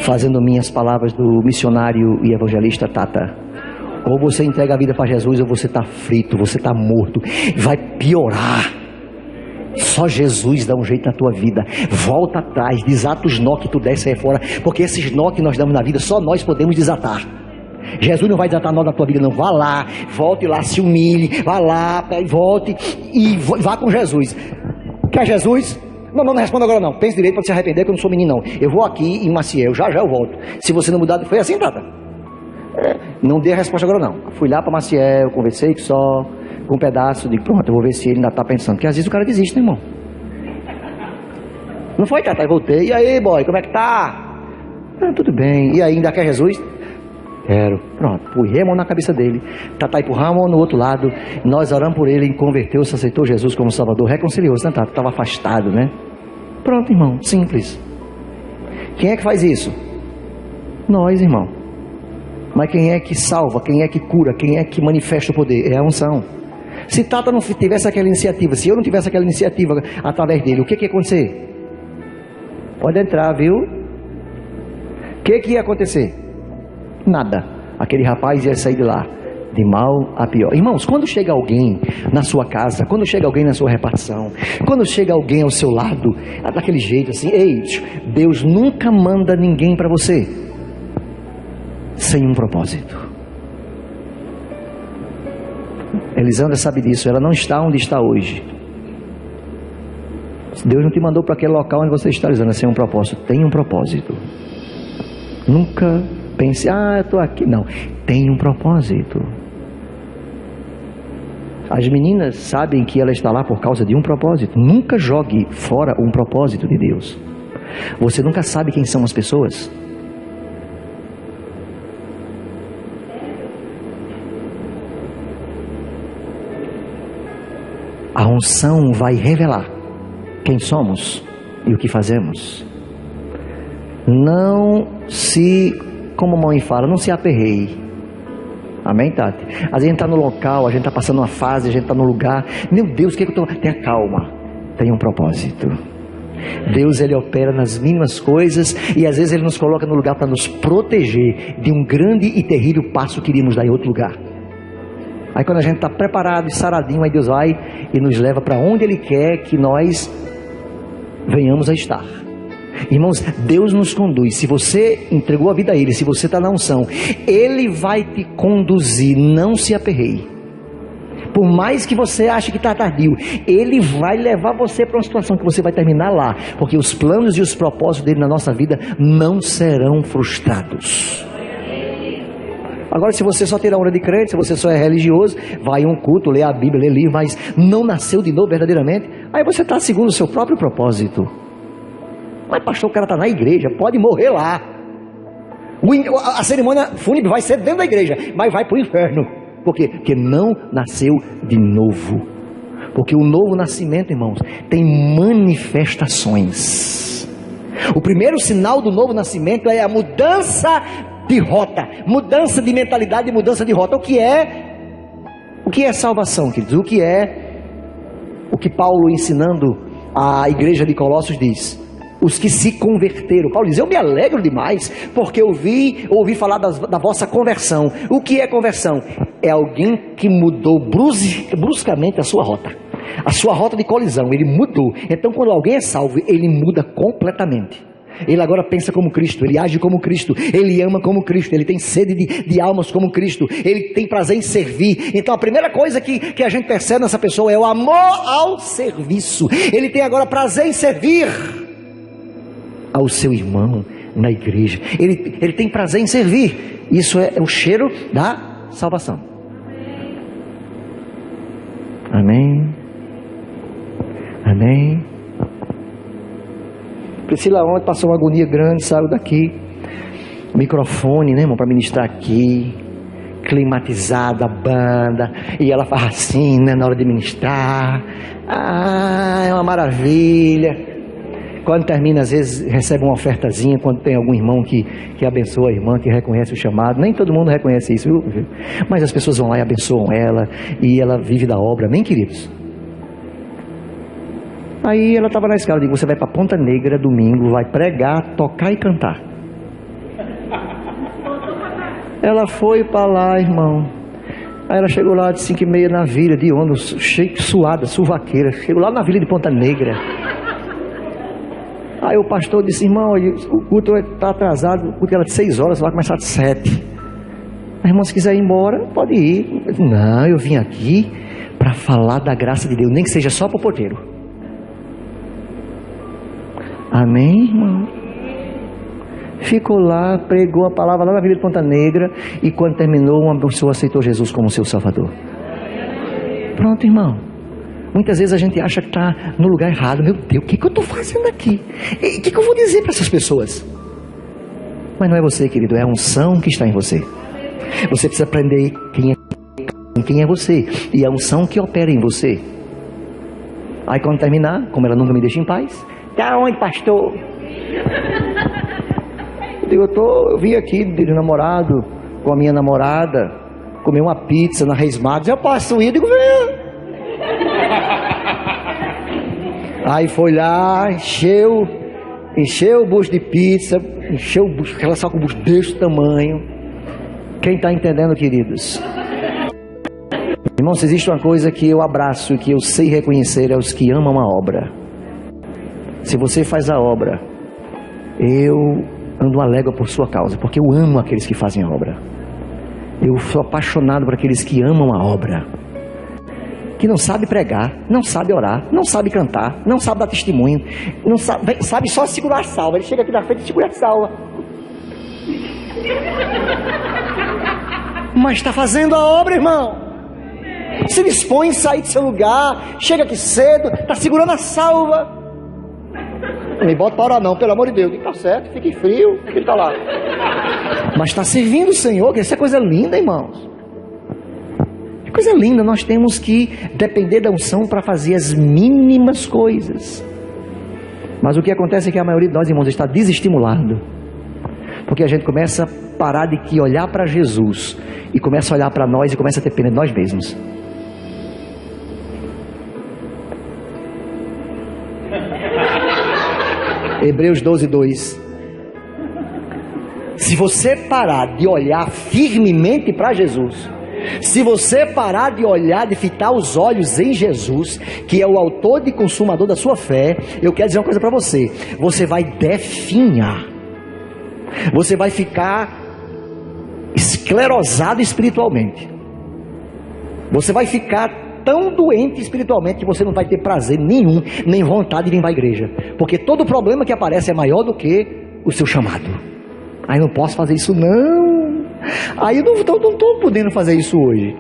Fazendo minhas palavras do missionário e evangelista Tata, ou você entrega a vida para Jesus, ou você está frito, você está morto, vai piorar. Só Jesus dá um jeito na tua vida. Volta atrás, desata os nó que tu desce aí fora, porque esses nó que nós damos na vida, só nós podemos desatar. Jesus não vai desatar nó da tua vida não. Vá lá, volte lá, se humilhe, vá lá, volte e vá com Jesus. Quer Jesus? Não responda agora não, pense direito para se arrepender, que eu não sou menino não. Eu vou aqui em Maciel, já eu volto. Se você não mudar, foi assim, Tata? Não dei a resposta agora não. Fui lá para Maciel, conversei com um pedaço, digo, pronto, eu vou ver se ele ainda está pensando, porque às vezes o cara desiste, né, irmão? Não foi, Tata? Eu voltei, e aí, boy, como é que tá? Tudo bem, e aí, ainda quer Jesus? Quero. Pronto, pus a mão na cabeça dele, Tata empurrou a mão no outro lado, nós oramos por ele, converteu-se, aceitou Jesus como Salvador, reconciliou-se, né, Tata? Estava afastado, né? Pronto, irmão, simples. Quem é que faz isso? Nós, irmão. Mas quem é que salva, quem é que cura, quem é que manifesta o poder? É a unção. Se Tata não tivesse aquela iniciativa, se eu não tivesse aquela iniciativa através dele, o que ia acontecer? Pode entrar, viu? O que ia acontecer? Nada. Aquele rapaz ia sair de lá, de mal a pior. Irmãos, quando chega alguém na sua casa, quando chega alguém na sua repartição, quando chega alguém ao seu lado, daquele jeito assim, ei, Deus nunca manda ninguém para você sem um propósito. Elisandra sabe disso, ela não está onde está hoje. Deus não te mandou para aquele local onde você está, Elisandra, sem um propósito. Tem um propósito. Nunca pense, eu estou aqui. Não, tem um propósito. As meninas sabem que ela está lá por causa de um propósito. Nunca jogue fora um propósito de Deus. Você nunca sabe quem são as pessoas. A unção vai revelar quem somos e o que fazemos. Não se, como a mãe fala, não se aperreie. Amém, Tati? A gente está no local, a gente está passando uma fase, a gente está no lugar. Meu Deus, o que é que eu estou... Tenha calma, tem um propósito. Deus, Ele opera nas mínimas coisas e às vezes Ele nos coloca no lugar para nos proteger de um grande e terrível passo que iríamos dar em outro lugar. Aí quando a gente está preparado e saradinho, aí Deus vai e nos leva para onde Ele quer que nós venhamos a estar. Irmãos, Deus nos conduz. Se você entregou a vida a Ele, se você está na unção, Ele vai te conduzir. Não se aperreie. Por mais que você ache que está tardio, Ele vai levar você para uma situação que você vai terminar lá, porque os planos e os propósitos dele na nossa vida não serão frustrados. Agora, se você só tem a onda de crente, se você só é religioso, vai a um culto, lê a Bíblia, lê livro, mas não nasceu de novo verdadeiramente, aí você está segundo o seu próprio propósito. Mas pastor, o cara está na igreja, pode morrer lá. A cerimônia fúnebre vai ser dentro da igreja, mas vai para o inferno. Por quê? Porque não nasceu de novo. Porque o novo nascimento, irmãos, tem manifestações. O primeiro sinal do novo nascimento é a mudança de rota, mudança de mentalidade e mudança de rota. O que é salvação, queridos? O que Paulo, ensinando a igreja de Colossos, diz? Os que se converteram. Paulo diz, eu me alegro demais, porque ouvi falar da vossa conversão. O que é conversão? É alguém que mudou bruscamente a sua rota de colisão, ele mudou. Então quando alguém é salvo, ele muda completamente. Ele agora pensa como Cristo, ele age como Cristo, ele ama como Cristo, ele tem sede de almas como Cristo, ele tem prazer em servir. Então a primeira coisa que a gente percebe nessa pessoa é o amor ao serviço. Ele tem agora prazer em servir ao seu irmão na igreja. Ele tem prazer em servir. Isso é o cheiro da salvação. Amém. Amém. Priscila ontem passou uma agonia grande, saiu daqui. microfone, né, irmão, para ministrar aqui, climatizada a banda, e ela faz assim, né, na hora de ministrar. É uma maravilha. Quando termina, às vezes recebe uma ofertazinha, quando tem algum irmão que abençoa a irmã, que reconhece o chamado. Nem todo mundo reconhece isso, viu? Mas as pessoas vão lá e abençoam ela, e ela vive da obra, amém, queridos? Aí ela estava na escala, eu digo, você vai para Ponta Negra domingo, vai pregar, tocar e cantar. Ela foi para lá, irmão. Aí ela chegou lá de 5h30 na vila, de ônibus, cheia, suada, suvaqueira. Chegou lá na vila de Ponta Negra. Aí o pastor disse, irmão, o culto está atrasado, o culto era de 6 horas, vai começar de 7. A irmã, se quiser ir embora, pode ir. Eu disse, não, eu vim aqui para falar da graça de Deus, nem que seja só para o porteiro. Amém, irmão? Ficou lá, pregou a palavra lá na Vila de Ponta Negra, e quando terminou, uma pessoa aceitou Jesus como seu Salvador. Pronto, irmão. Muitas vezes a gente acha que está no lugar errado. Meu Deus, o que eu estou fazendo aqui? O que eu vou dizer para essas pessoas? Mas não é você, querido, é a unção que está em você. Você precisa aprender quem é você, e a unção que opera em você. Aí quando terminar, como ela nunca me deixa em paz, tá onde, pastor? Eu vim aqui de namorado, com a minha namorada, comer uma pizza na Reis Magos. Eu posso ir? Eu digo, venha. Aí foi lá, encheu o bucho de pizza, encheu o bucho, aquela só com o bucho desse tamanho. Quem está entendendo, queridos? Irmãos, existe uma coisa que eu abraço e que eu sei reconhecer, é os que amam a obra. Se você faz a obra, eu ando uma légua por sua causa, porque eu amo aqueles que fazem a obra. Eu sou apaixonado por aqueles que amam a obra, que não sabe pregar, não sabe orar, não sabe cantar, não sabe dar testemunho, não sabe só segurar a salva. Ele chega aqui na frente e segura a salva, mas está fazendo a obra, irmão. Se dispõe a sair do seu lugar, chega aqui cedo, está segurando a salva. Não me bota para orar não, pelo amor de Deus. Está certo, fique frio, ele está lá. Mas está servindo o Senhor, que essa é coisa linda, irmãos. É coisa linda. Nós temos que depender da unção para fazer as mínimas coisas. Mas o que acontece é que a maioria de nós, irmãos, está desestimulado, porque a gente começa a parar de olhar para Jesus e começa a olhar para nós e começa a ter pena de nós mesmos. Hebreus 12:2. Se você parar de olhar firmemente para Jesus, se você parar de olhar, de fitar os olhos em Jesus, que é o autor e consumador da sua fé, eu quero dizer uma coisa para você: você vai definhar, você vai ficar esclerosado espiritualmente, você vai ficar tão doente espiritualmente que você não vai ter prazer nenhum, nem vontade de vir para a igreja, porque todo problema que aparece é maior do que o seu chamado. Aí não posso fazer isso não, aí eu não estou podendo fazer isso hoje.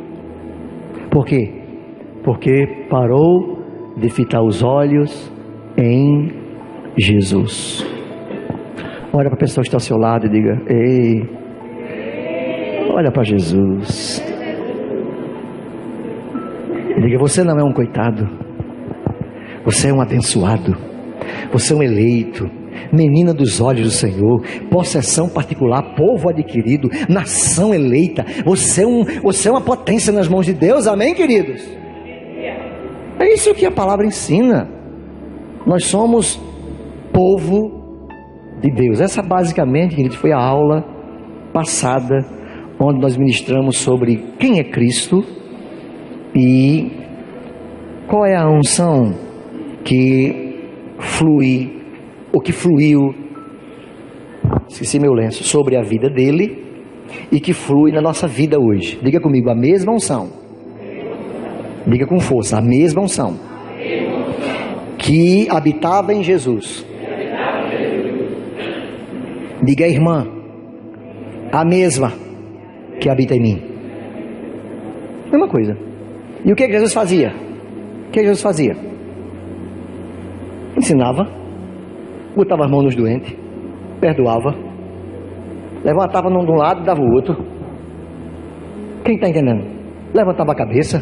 Por quê? Porque parou de fitar os olhos em Jesus. Olha para a pessoa que está ao seu lado e diga: ei, olha para Jesus. Diga: você não é um coitado, você é um abençoado, você é um eleito, menina dos olhos do Senhor, possessão particular, povo adquirido, nação eleita. Você é uma potência nas mãos de Deus, amém, queridos? É isso que a palavra ensina. Nós somos povo de Deus. Essa basicamente, queridos, foi a aula passada, onde nós ministramos sobre quem é Cristo e qual é a unção que flui, o que fluiu, esqueci meu lenço, sobre a vida dele e que flui na nossa vida hoje. Diga comigo: a mesma unção. Diga com força: a mesma unção que habitava em Jesus. Diga: irmã, a mesma que habita em mim. Mesma coisa. E o que Jesus fazia? O que Jesus fazia? Ensinava, botava as mãos nos doentes, perdoava, levantava de um lado e dava o outro. Quem está entendendo? Levantava a cabeça,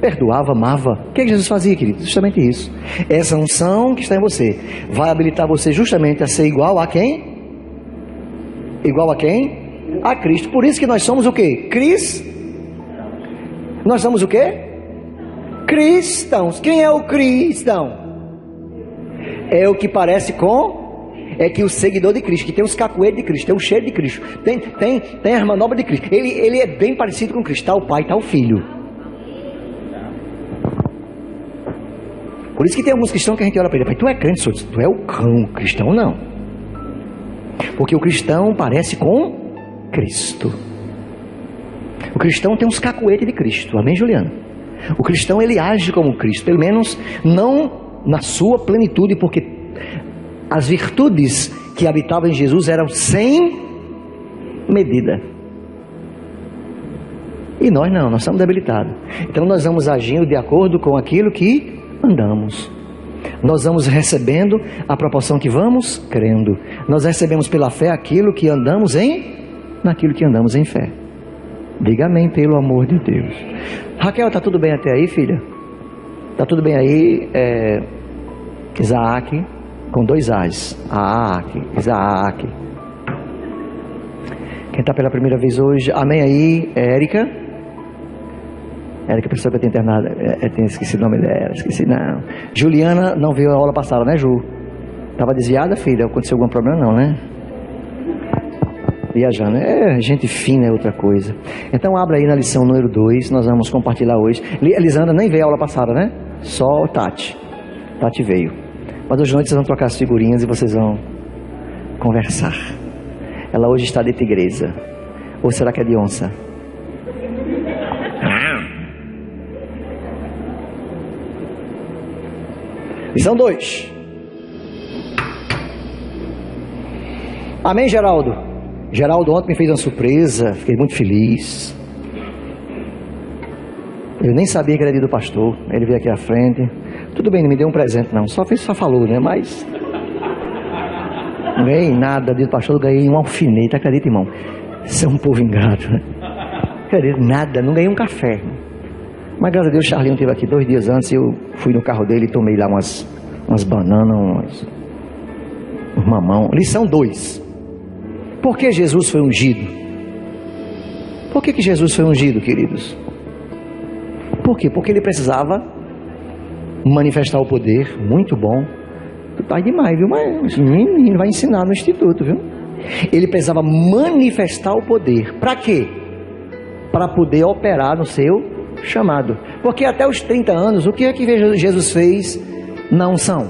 perdoava, amava. O que Jesus fazia, querido? Justamente isso. Essa unção que está em você vai habilitar você justamente a ser igual a quem? Igual a quem? A Cristo. Por isso que nós somos o quê? Nós somos o quê? Cristãos. Quem é o cristão? É o que parece com... É que o seguidor de Cristo, que tem os cacuetes de Cristo, tem o cheiro de Cristo, tem as manobras de Cristo. Ele é bem parecido com Cristo. Está o Pai, está o Filho. Por isso que tem alguns cristãos que a gente olha para ele: tu é crente, tu é o cão. Cristão não. Porque o cristão parece com Cristo. O cristão tem uns cacuetes de Cristo. Amém, Juliana? O cristão, ele age como Cristo. Pelo menos não na sua plenitude, porque as virtudes que habitavam em Jesus eram sem medida. E nós não, nós somos debilitados. Então nós vamos agindo de acordo com aquilo que andamos. Nós vamos recebendo a proporção que vamos crendo. Nós recebemos pela fé aquilo que andamos naquilo que andamos em fé. Diga amém, pelo amor de Deus. Raquel, está tudo bem até aí, filha? Está tudo bem aí? Isaac, com 2 A's. Isaac. Quem está pela primeira vez hoje? Amém aí, Érica. Érica, pessoa que eu tenho internado. Eu esqueci o nome dela, não. Juliana não veio a aula passada, né, Ju? Estava desviada, filha? Aconteceu algum problema, não, né? Viajando. Gente fina é outra coisa. Então abra aí na lição número 2, nós vamos compartilhar hoje. Elisandra nem veio a aula passada, né? Só Tati. Tati veio. Mas hoje à noite vocês vão trocar as figurinhas e vocês vão conversar. Ela hoje está de tigresa. Ou será que é de onça? Lição 2. Amém, Geraldo? Geraldo ontem me fez uma surpresa. Fiquei muito feliz. Eu nem sabia que era dia do pastor. Ele veio aqui à frente. Tudo bem, não me deu um presente não. Só falou, né? Mas não ganhei nada dia do pastor. Eu ganhei um alfinete. Acredita, irmão? Você é um povo ingrato, né? Acredito, nada. Não ganhei um café. Mas graças a Deus, Charlinho esteve aqui 2 dias antes. Eu fui no carro dele e tomei lá umas bananas, uns mamão. Lição 2. Por que Jesus foi ungido? Por que Jesus foi ungido, queridos? Por quê? Porque ele precisava manifestar o poder. Muito bom. Tu tá demais, viu? Mas menino vai ensinar no instituto, viu? Ele precisava manifestar o poder. Para quê? Para poder operar no seu chamado. Porque até os 30 anos, o que é que Jesus fez na unção?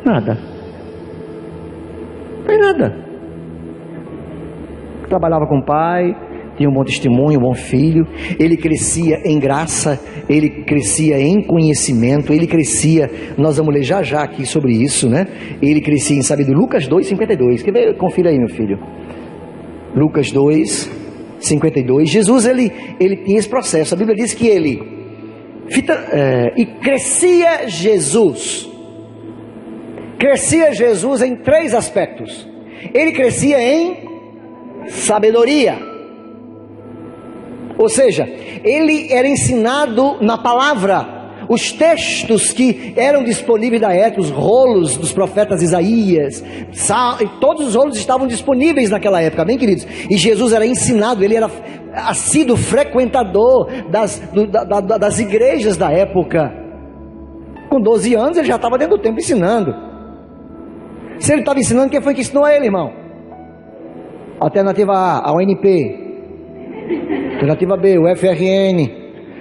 Nada. Não fez nada. Trabalhava com o pai, tinha um bom testemunho, um bom filho. Ele crescia em graça, ele crescia em conhecimento, ele crescia, nós vamos ler já já aqui sobre isso, né? Ele crescia em sabedoria. Lucas 2:52. Quer ver? Confira aí, meu filho. Lucas 2:52. Jesus, ele tinha esse processo. A Bíblia diz que e crescia Jesus. Crescia Jesus em 3 aspectos. Ele crescia em sabedoria, ou seja, ele era ensinado na palavra. Os textos que eram disponíveis da época, os rolos dos profetas Isaías, todos os rolos estavam disponíveis naquela época, bem queridos. E Jesus era ensinado, ele era assíduo frequentador das igrejas da época. Com 12 anos ele já estava dentro do templo ensinando. Se ele estava ensinando, quem foi que ensinou a ele, irmão? Alternativa A, a UNP. Alternativa B, o FRN.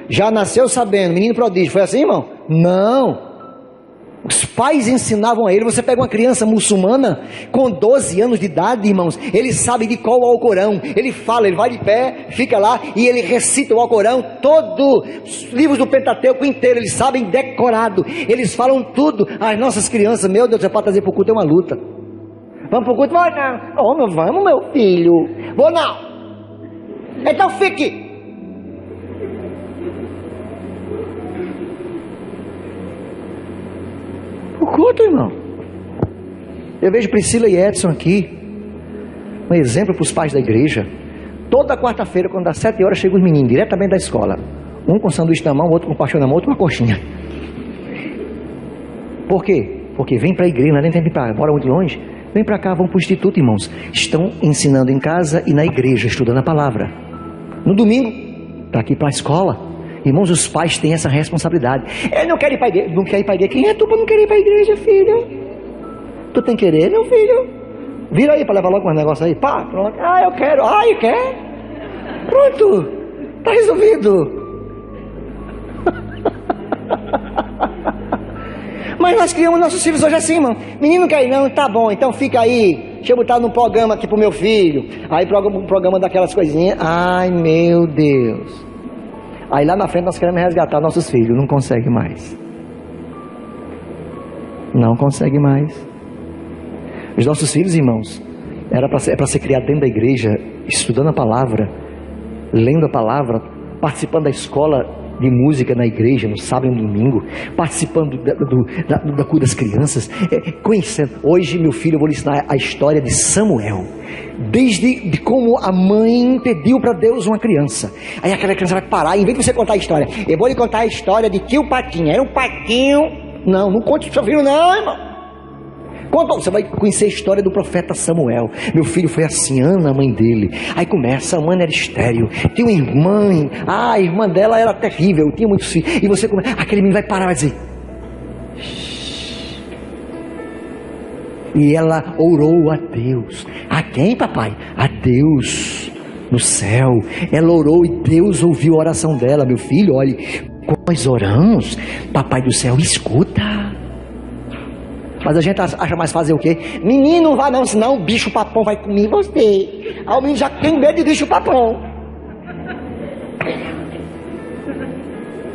Já nasceu sabendo, menino prodígio. Foi assim, irmão? Não. Os pais ensinavam a ele. Você pega uma criança muçulmana com 12 anos de idade, irmãos, ele sabe de qual o Alcorão. Ele fala, ele vai de pé, fica lá e ele recita o Alcorão, todos os livros do Pentateuco inteiro, eles sabem decorado. Eles falam tudo. As nossas crianças, meu Deus, é para trazer para o culto, é uma luta. Vamos para o culto? Vou não. Vamos, meu filho. Vou não. Então fique. O culto, irmão. Eu vejo Priscila e Edson aqui. Um exemplo para os pais da igreja. Toda quarta-feira, quando dá 7 horas, chegam os meninos diretamente da escola. Um com sanduíche na mão, outro com pastel na mão, outro com uma coxinha. Por quê? Porque vem para a igreja, não é nem tempo para mora muito longe. Vem para cá, vão para o instituto, irmãos. Estão ensinando em casa e na igreja, estudando a palavra. No domingo, está aqui para a escola. Irmãos, os pais têm essa responsabilidade. Eu não quero ir para a igreja. Não quer ir para a igreja. Quem é tu para não querer ir para a igreja, filho? Tu tem que querer, meu filho? Vira aí para levar logo um negócio aí. Pá, pronto. Ah, eu quero. Ah, eu quero. Pronto. Está resolvido. Mas nós criamos nossos filhos hoje assim, irmão. Menino não quer ir não, tá bom, então fica aí. Deixa eu botar num programa aqui pro meu filho. Aí um programa daquelas coisinhas. Ai, meu Deus. Aí lá na frente nós queremos resgatar nossos filhos. Não consegue mais. Não consegue mais. Os nossos filhos, irmãos, é para ser criado dentro da igreja, estudando a palavra, lendo a palavra, participando da escola de música na igreja, no sábado e no domingo, participando da cura das crianças, conhecendo. Hoje, meu filho, eu vou lhe ensinar a história de Samuel, desde de como a mãe pediu para Deus uma criança. Aí aquela criança vai parar, em vez de você contar a história, eu vou lhe contar a história de tio Patinho. Era um patinho. Não conte pro seu filho não, irmão. Conta, você vai conhecer a história do profeta Samuel. Meu filho foi assim, Ana, a mãe dele. Aí começa, a mãe era estéril, tinha uma irmã, a irmã dela era terrível, tinha muitos filhos. E você começa, aquele menino vai parar e vai dizer, shhh. E ela orou a Deus. A quem, papai? A Deus no céu. Ela orou e Deus ouviu a oração dela. Meu filho, olhe, nós oramos, papai do céu escuta. Mas a gente acha mais fazer o quê? Menino, não vai não, senão o bicho papão vai comer você. Aí o menino já tem medo de bicho papão.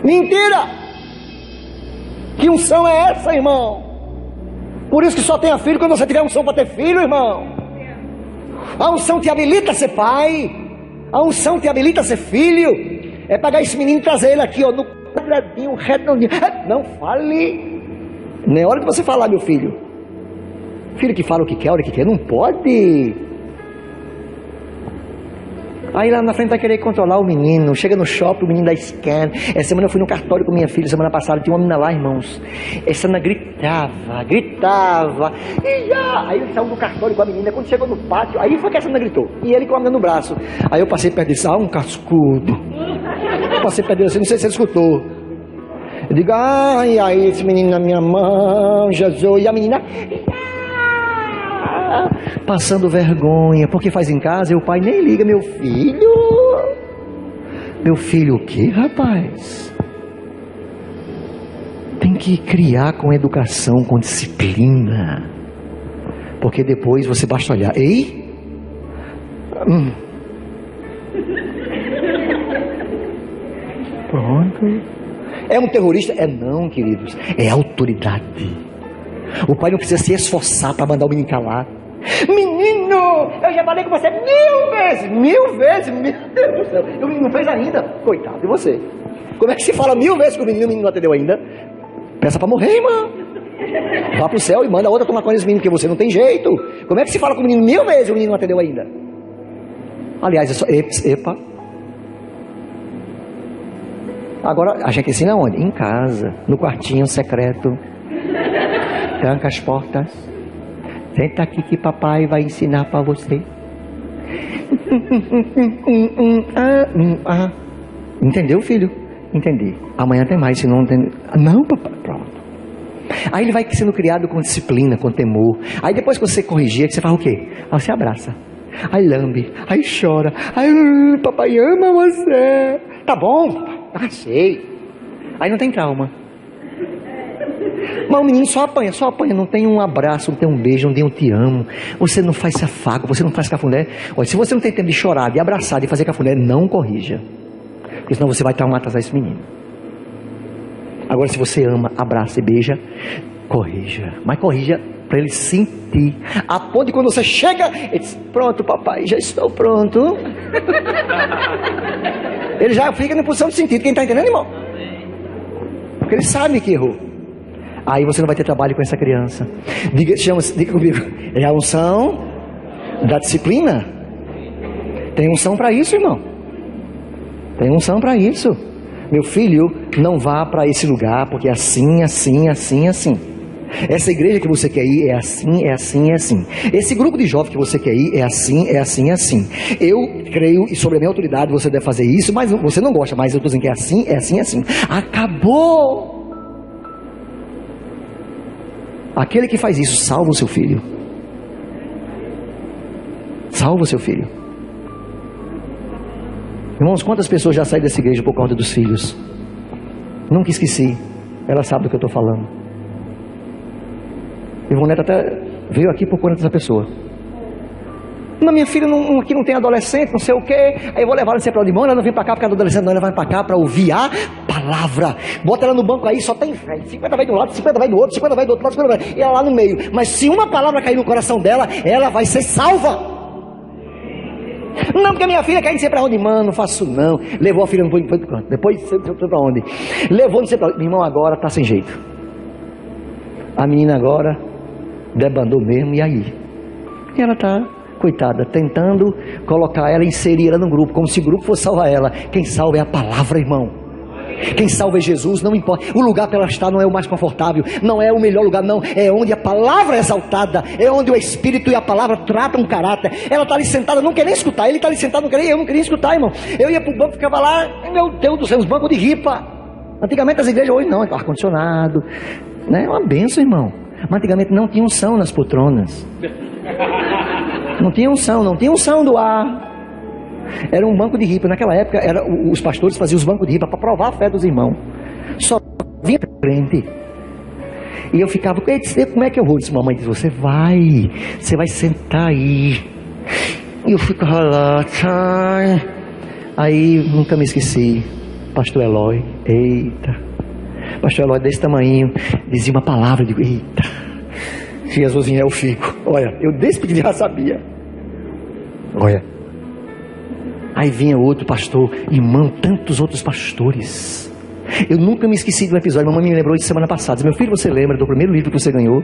Mentira! Que unção é essa, irmão? Por isso que só tenha filho quando você tiver unção para ter filho, irmão. A unção te habilita a ser pai. A unção te habilita a ser filho. É pegar esse menino e trazer ele aqui, ó, no quadradinho, redondinho. Não fale. Não é hora de você falar, meu filho. Filho que fala o que quer, a hora que quer, não pode. Aí lá na frente vai querer controlar o menino. Chega no shopping, o menino dá scan. Essa semana eu fui no cartório com minha filha, semana passada tinha uma menina lá, irmãos. Essa menina gritava. E já! Aí ele saiu do cartório com a menina. Quando chegou no pátio, aí foi que essa menina gritou. E ele com a menina no braço. Aí eu passei perto dele, um cascudo. Eu passei perto dele assim, não sei se ele escutou. Eu digo, ai, esse menino na minha mão, Jesus. E a menina passando vergonha, porque faz em casa e o pai nem liga. Meu filho o que, rapaz? Tem que criar com educação, com disciplina, porque depois você basta olhar. Ei, pronto. É um terrorista? É não, queridos. É autoridade. O pai não precisa se esforçar para mandar o menino calar. Menino, eu já falei com você 1000 vezes. 1000 vezes, meu Deus do céu. E o menino não fez ainda. Coitado de você. Como é que se fala 1000 vezes com o menino não atendeu ainda? Peça para morrer, irmão. Vá pro céu e manda outra tomar conta desse menino, porque você não tem jeito. Como é que se fala com o menino 1000 vezes e o menino não atendeu ainda? Aliás, é só epa. Agora, a gente ensina onde? Em casa, no quartinho secreto. Tranca as portas. Senta aqui que papai vai ensinar para você. Entendeu, filho? Entendi. Amanhã tem mais, se não entender. Não, papai, pronto. Aí ele vai sendo criado com disciplina, com temor. Aí depois que você corrigir, você faz o quê? Aí você abraça. Aí lambe, aí chora. Aí, papai ama você. Tá bom, papai. Ah, sei. Aí não tem trauma. Mas o menino só apanha. Não tem um abraço, não tem um beijo, não tem um te amo. Você não faz afago, você não faz cafuné. Olha, se você não tem tempo de chorar, de abraçar, de fazer cafuné, não corrija. Porque senão você vai traumatizar esse menino. Agora, se você ama, abraça e beija, corrija. Mas corrija para ele sentir. A ponto de quando você chega, ele diz, pronto, papai, já estou pronto. Ele já fica na posição de sentido. Quem está entendendo, irmão? Porque ele sabe que errou. Aí você não vai ter trabalho com essa criança. Diga comigo. É a unção da disciplina. Tem unção para isso, irmão. Tem unção para isso. Meu filho, não vá para esse lugar, porque é assim, assim, assim, assim. Essa igreja que você quer ir é assim, é assim, é assim. Esse grupo de jovens que você quer ir é assim, é assim, é assim. Eu creio, e sobre a minha autoridade você deve fazer isso, mas você não gosta, mas eu estou dizendo que é assim, é assim, é assim. Acabou! Aquele que faz isso, salva o seu filho. Salva o seu filho. Irmãos, quantas pessoas já saíram dessa igreja por causa dos filhos? Nunca esqueci. Ela sabe do que eu estou falando. Irmão Neto até veio aqui por conta dessa pessoa. Não, minha filha aqui não tem adolescente, não sei o que. Aí eu vou levar ela sempre para onde mão. Ela não vem para cá porque é adolescente, não. Ela vai para cá para ouvir a palavra. Bota ela no banco aí, só tem velho. 50 vai de um lado, 50 vai do outro, 50 vai do outro lado, 50 vai. E ela lá no meio. Mas se uma palavra cair no coração dela, ela vai ser salva. Não, porque minha filha quer ir para onde? Mano, não faço não. Levou a filha, não foi pro canto. Depois foi para onde? Levou, não sei para onde. Meu irmão agora tá sem jeito. A menina agora debandou mesmo, e aí? E ela tá, coitada, tentando colocar ela, inserir ela no grupo, como se o grupo fosse salvar ela. Quem salva é a palavra, irmão. Quem salva é Jesus, não importa. O lugar que ela está não é o mais confortável, não é o melhor lugar, não. É onde a palavra é exaltada, é onde o Espírito e a palavra tratam um caráter. Ela está ali sentada, não quer nem escutar. Ele está ali sentado, não quer nem, eu não queria escutar, irmão. Eu ia para o banco, ficava lá, meu Deus do céu, os bancos de ripa. Antigamente as igrejas, hoje não, é ar-condicionado, né? É uma benção, irmão. Mas antigamente não tinha unção nas poltronas. Não tinha unção do ar. Era um banco de ripa. Naquela época, os pastores faziam os bancos de ripa para provar a fé dos irmãos. Só vinha crente. E eu ficava, como é que eu vou? Disse, mamãe, você vai sentar aí. E eu ficava lá, aí nunca me esqueci. Pastor Eloy, eita. Pastor Eloy desse tamanho, dizia uma palavra, eu digo, eita. Se Jesus vier eu fico. Olha, eu desse pedido já sabia. Olha. Aí vinha outro pastor, irmão, tantos outros pastores. Eu nunca me esqueci de um episódio. Mamãe me lembrou de semana passada. Disse, meu filho, você lembra do primeiro livro que você ganhou?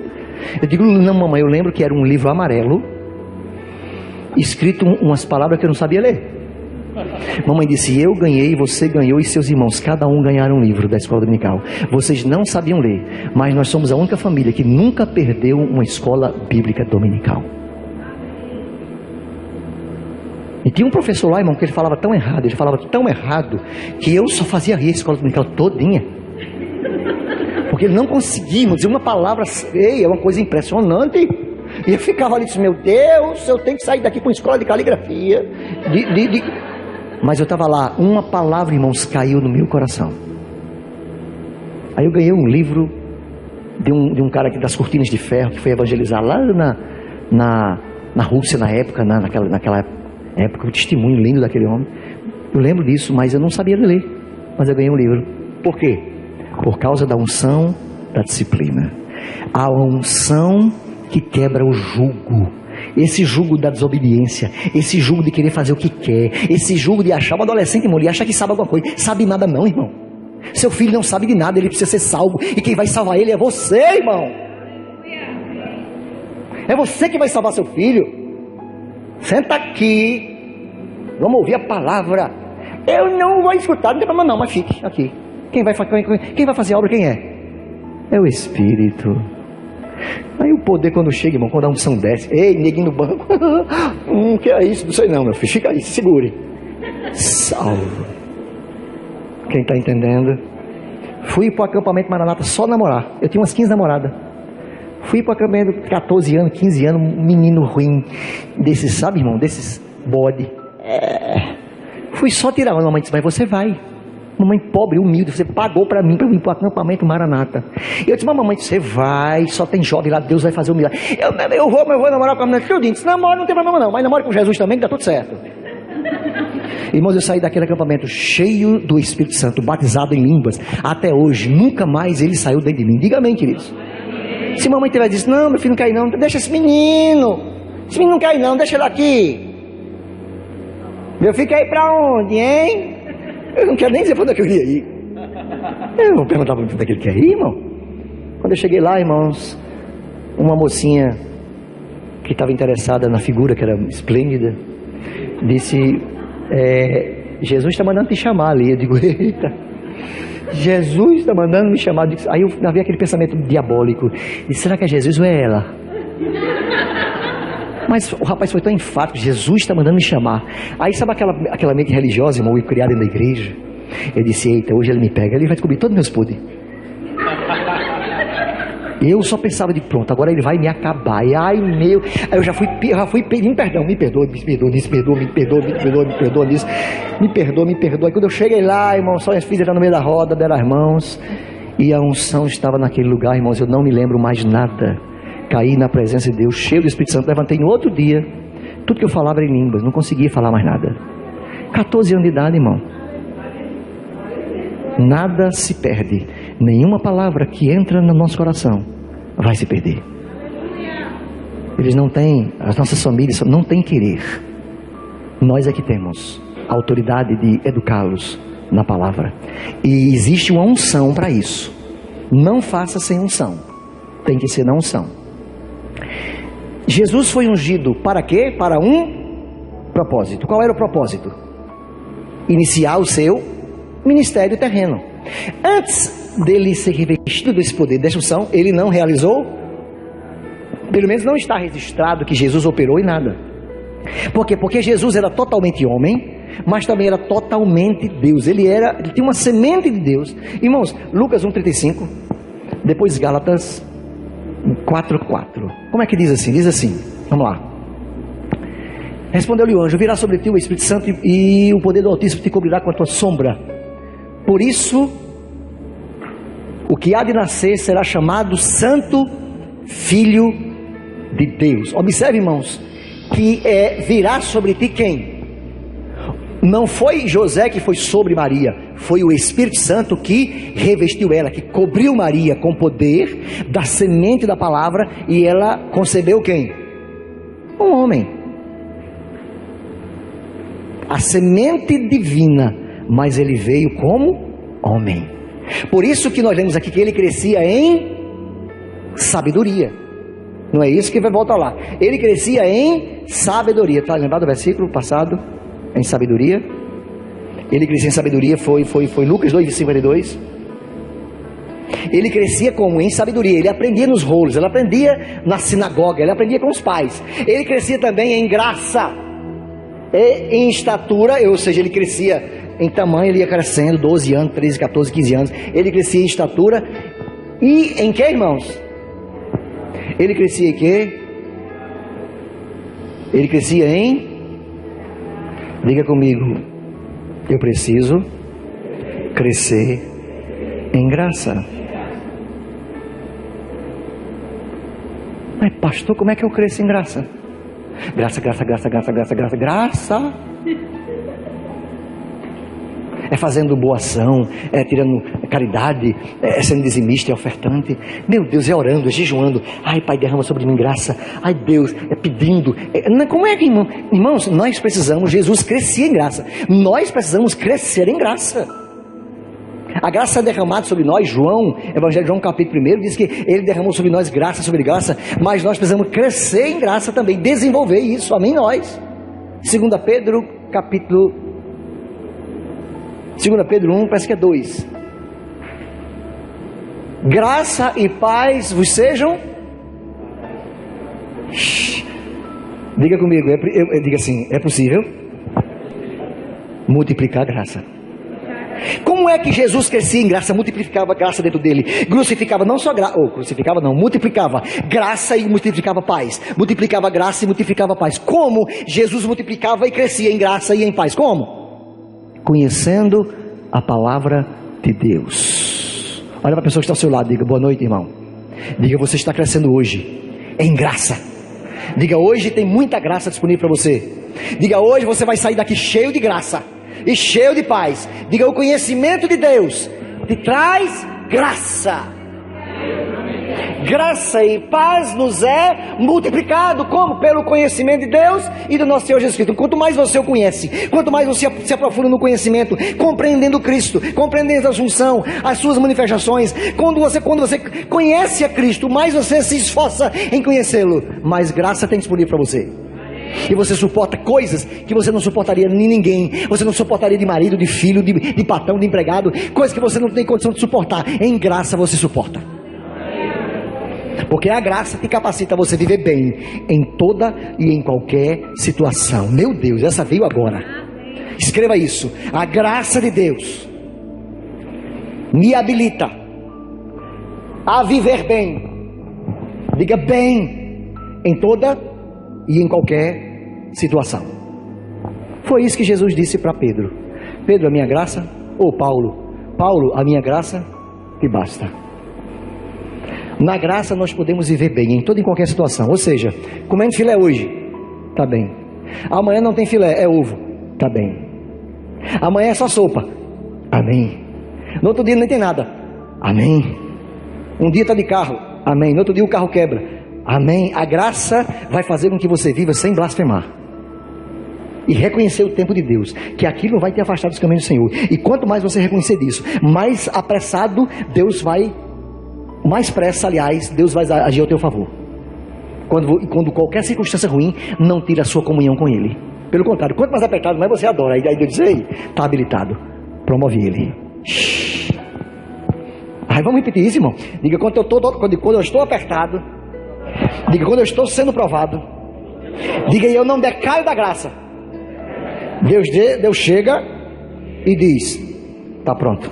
Eu digo, não, mamãe, eu lembro que era um livro amarelo, escrito umas palavras que eu não sabia ler. Mamãe disse, eu ganhei, você ganhou e seus irmãos, cada um ganharam um livro da escola dominical. Vocês não sabiam ler, mas nós somos a única família que nunca perdeu uma escola bíblica dominical. E tinha um professor lá, irmão, que ele falava tão errado, que eu só fazia rir a escola dominical todinha. Porque ele não conseguia dizer uma palavra feia, uma coisa impressionante. E eu ficava ali e disse, meu Deus, eu tenho que sair daqui para uma escola de caligrafia. Mas eu estava lá, uma palavra, irmãos, caiu no meu coração. Aí eu ganhei um livro de um cara aqui das Cortinas de Ferro, que foi evangelizar lá na Rússia na época, naquela época, o testemunho lindo daquele homem. Eu lembro disso, mas eu não sabia ler. Mas eu ganhei um livro. Por quê? Por causa da unção da disciplina. A unção que quebra o jugo. Esse jugo da desobediência, esse jugo de querer fazer o que quer, esse jugo de achar um adolescente, irmão, e achar que sabe alguma coisa. Sabe nada não, irmão. Seu filho não sabe de nada, ele precisa ser salvo. E quem vai salvar ele é você, irmão. É você que vai salvar seu filho. Senta aqui, vamos ouvir a palavra. Eu não vou escutar, não tem problema não, mas fique aqui. Quem vai fazer a obra, quem é? É o Espírito. Aí o poder quando chega, irmão, quando a unção desce, ei, neguinho no banco, que é isso? Não sei não, meu filho, fica aí, se segure. Salvo. Quem está entendendo? Fui para o acampamento Maranata só namorar. Eu tinha umas 15 namoradas. Fui para o acampamento 14 anos, 15 anos, um menino ruim, desses, sabe, irmão, desses bode. Fui só tirar uma. Mamãe disse, mas você vai. Mamãe pobre, humilde, você pagou para mim para ir para o acampamento Maranata. E eu disse, mamãe, você vai, só tem jovem lá, Deus vai fazer o milagre. Eu vou namorar com a menina. Eu disse, namora, não tem problema não, mas namora com Jesus também, que dá tudo certo. Irmãos, eu saí daquele acampamento cheio do Espírito Santo, batizado em línguas. Até hoje, nunca mais ele saiu dentro de mim. Diga amém, queridos. Se mamãe tiver dito, não, meu filho não quer ir não, deixa esse menino. Esse menino não quer ir não, deixa ele aqui. Meu filho quer ir para onde, hein? Eu não quero nem dizer para onde é que eu ia ir. Eu não perguntava para onde é que ele quer ir, irmão. Quando eu cheguei lá, irmãos, uma mocinha que estava interessada na figura, que era esplêndida, disse: Jesus está mandando te chamar ali. Eu digo: eita, Jesus está mandando me chamar. Aí eu havia aquele pensamento diabólico: e será que é Jesus ou é ela? Mas o rapaz foi tão enfático: Jesus está mandando me chamar. Aí sabe aquela mente religiosa, irmão, criada na igreja? Eu disse: eita, hoje ele me pega, ele vai descobrir todos meus podres. Eu só pensava de pronto, agora ele vai me acabar. E ai meu, aí eu já fui pedindo perdão: me perdoa nisso, me perdoa nisso, me perdoa. Aí quando eu cheguei lá, irmão, só as filhas já no meio da roda, deram as mãos, e a unção estava naquele lugar, irmãos. Eu não me lembro mais nada. Caí na presença de Deus, cheio do Espírito Santo. Levantei no outro dia, tudo que eu falava era em línguas, não conseguia falar mais nada. 14 anos de idade, irmão. Nada se perde, nenhuma palavra que entra no nosso coração vai se perder. Eles não têm, as nossas famílias não têm querer. Nós é que temos a autoridade de educá-los na palavra. E existe uma unção para isso. Não faça sem unção, tem que ser na unção. Jesus foi ungido para quê? Para um propósito. Qual era o propósito? Iniciar o seu ministério terreno. Antes dele ser revestido desse poder, dessa unção, ele não realizou, pelo menos não está registrado que Jesus operou em nada. Por quê? Porque Jesus era totalmente homem, mas também era totalmente Deus. Ele tinha uma semente de Deus. Irmãos, Lucas 1,35, depois Gálatas 4,4. Como é que diz assim? Diz assim, vamos lá. Respondeu-lhe o anjo: virá sobre ti o Espírito Santo e o poder do Altíssimo te cobrirá com a tua sombra. Por isso, o que há de nascer será chamado Santo Filho de Deus. Observe, irmãos, que virá sobre ti quem? Não foi José que foi sobre Maria, foi o Espírito Santo que revestiu ela, que cobriu Maria com poder da semente da palavra, e ela concebeu quem? Um homem. A semente divina, mas ele veio como homem. Por isso que nós lemos aqui que ele crescia em sabedoria. Não é isso que vai voltar lá. Ele crescia em sabedoria. Está lembrado do versículo passado? Em sabedoria. Ele crescia em sabedoria, foi Lucas 2,52. Ele crescia como? Em sabedoria. Ele aprendia nos rolos, ele aprendia na sinagoga, ele aprendia com os pais. Ele crescia também em graça e em estatura, ou seja, ele crescia em tamanho, ele ia crescendo, 12 anos, 13, 14, 15 anos. Ele crescia em estatura e em que, irmãos? Ele crescia em quê? Ele crescia em... Diga comigo: eu preciso crescer em graça. Mas pastor, como é que eu cresço em graça? Graça. É fazendo boa ação, é tirando caridade, é sendo dizimista, é ofertante. Meu Deus, é orando, é jejuando. Ai, Pai, derrama sobre mim graça. Ai, Deus, é pedindo. Como é que, irmãos, nós precisamos, Jesus crescia em graça. Nós precisamos crescer em graça. A graça é derramada sobre nós. João, Evangelho de João, capítulo 1, diz que ele derramou sobre nós graça sobre graça. Mas nós precisamos crescer em graça também, desenvolver isso, amém, nós. 2 Pedro, capítulo 2 Pedro 1, parece que é 2. Graça e paz vos sejam. Diga comigo, diga assim: é possível multiplicar graça. Como é que Jesus crescia em graça, multiplicava graça dentro dele? Crucificava não só graça, crucificava não, multiplicava graça e multiplicava paz. Multiplicava graça e multiplicava paz. Como Jesus multiplicava e crescia em graça e em paz? Como? Conhecendo a palavra de Deus. Olha para a pessoa que está ao seu lado, diga: boa noite, irmão. Diga: você está crescendo hoje em graça. Diga: hoje tem muita graça disponível para você. Diga: hoje você vai sair daqui cheio de graça e cheio de paz. Diga: o conhecimento de Deus te traz graça. Graça e paz nos é multiplicado. Como? Pelo conhecimento de Deus e do nosso Senhor Jesus Cristo. Quanto mais você o conhece, quanto mais você se aprofunda no conhecimento, compreendendo Cristo, compreendendo a função, as suas manifestações, quando você conhece a Cristo, mais você se esforça em conhecê-lo, mais graça tem disponível para você. E você suporta coisas que você não suportaria em ninguém. Você não suportaria de marido, de filho, de patrão, de empregado. Coisas que você não tem condição de suportar. Em graça você suporta. Porque a graça te capacita a você viver bem em toda e em qualquer situação. Meu Deus, essa veio agora. Escreva isso. A graça de Deus me habilita a viver bem. Diga bem em toda e em qualquer situação. Foi isso que Jesus disse para Pedro. Pedro, a minha graça, ou Paulo, a minha graça te basta. Na graça nós podemos viver bem em toda e qualquer situação. Ou seja, comendo filé hoje, está bem. Amanhã não tem filé, é ovo, está bem. Amanhã é só sopa, amém. No outro dia não tem nada, amém. Um dia está de carro, amém. No outro dia o carro quebra, amém. A graça vai fazer com que você viva sem blasfemar e reconhecer o tempo de Deus, que aquilo não vai te afastar dos caminhos do Senhor. E quanto mais você reconhecer disso, mais apressado Deus vai, mais pressa, aliás, Deus vai agir ao teu favor. Quando qualquer circunstância ruim não tira a sua comunhão com Ele. Pelo contrário, quanto mais apertado, mais você adora. Aí Deus diz, ei, está habilitado, promove Ele. Aí vamos repetir isso, irmão. Diga, quando eu estou apertado. Diga, quando eu estou sendo provado. Diga, eu não decaio da graça. Deus chega e diz, está pronto,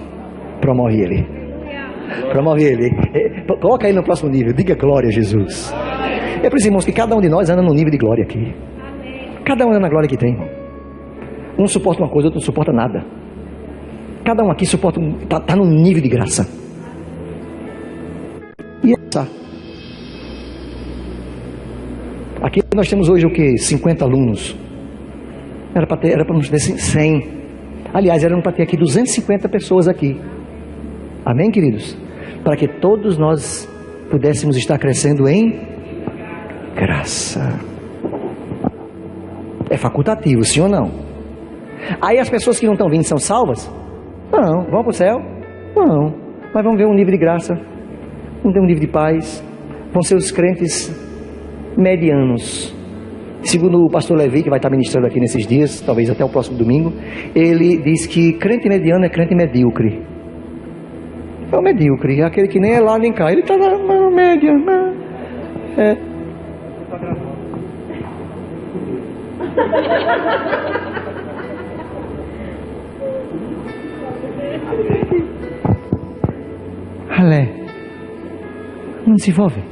promove Ele. Promove Ele. Coloca Ele no próximo nível. Diga glória a Jesus. É por isso, irmãos, que cada um de nós anda no nível de glória aqui. Cada um anda na glória que tem. Um suporta uma coisa, outro não suporta nada. Cada um aqui suporta, está num nível de graça. E essa. Aqui nós temos hoje o que? 50 alunos. Era para nos ter 100. Aliás, eram para ter aqui 250 pessoas aqui. Amém, queridos? Para que todos nós pudéssemos estar crescendo em graça. É facultativo, sim ou não? Aí as pessoas que não estão vindo são salvas? Não. Vão para o céu? Não. Mas vão ver um nível de graça, vão ter um nível de paz. Vão ser os crentes medianos. Segundo o pastor Levi, que vai estar ministrando aqui nesses dias, talvez até o próximo domingo, ele diz que crente mediano é crente medíocre. É o medíocre, é aquele que nem é lá nem cá. Ele está na média, né? É. Alé. Não se envolve.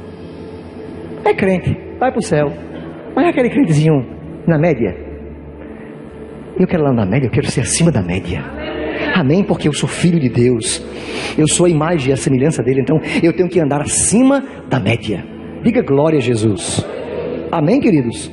É crente, vai para o céu. Mas é aquele crentezinho na média. Eu quero lá na média, eu quero ser acima da média. Amém, porque eu sou filho de Deus. Eu sou a imagem e a semelhança dele. Então eu tenho que andar acima da média. Diga glória a Jesus. Amém, queridos?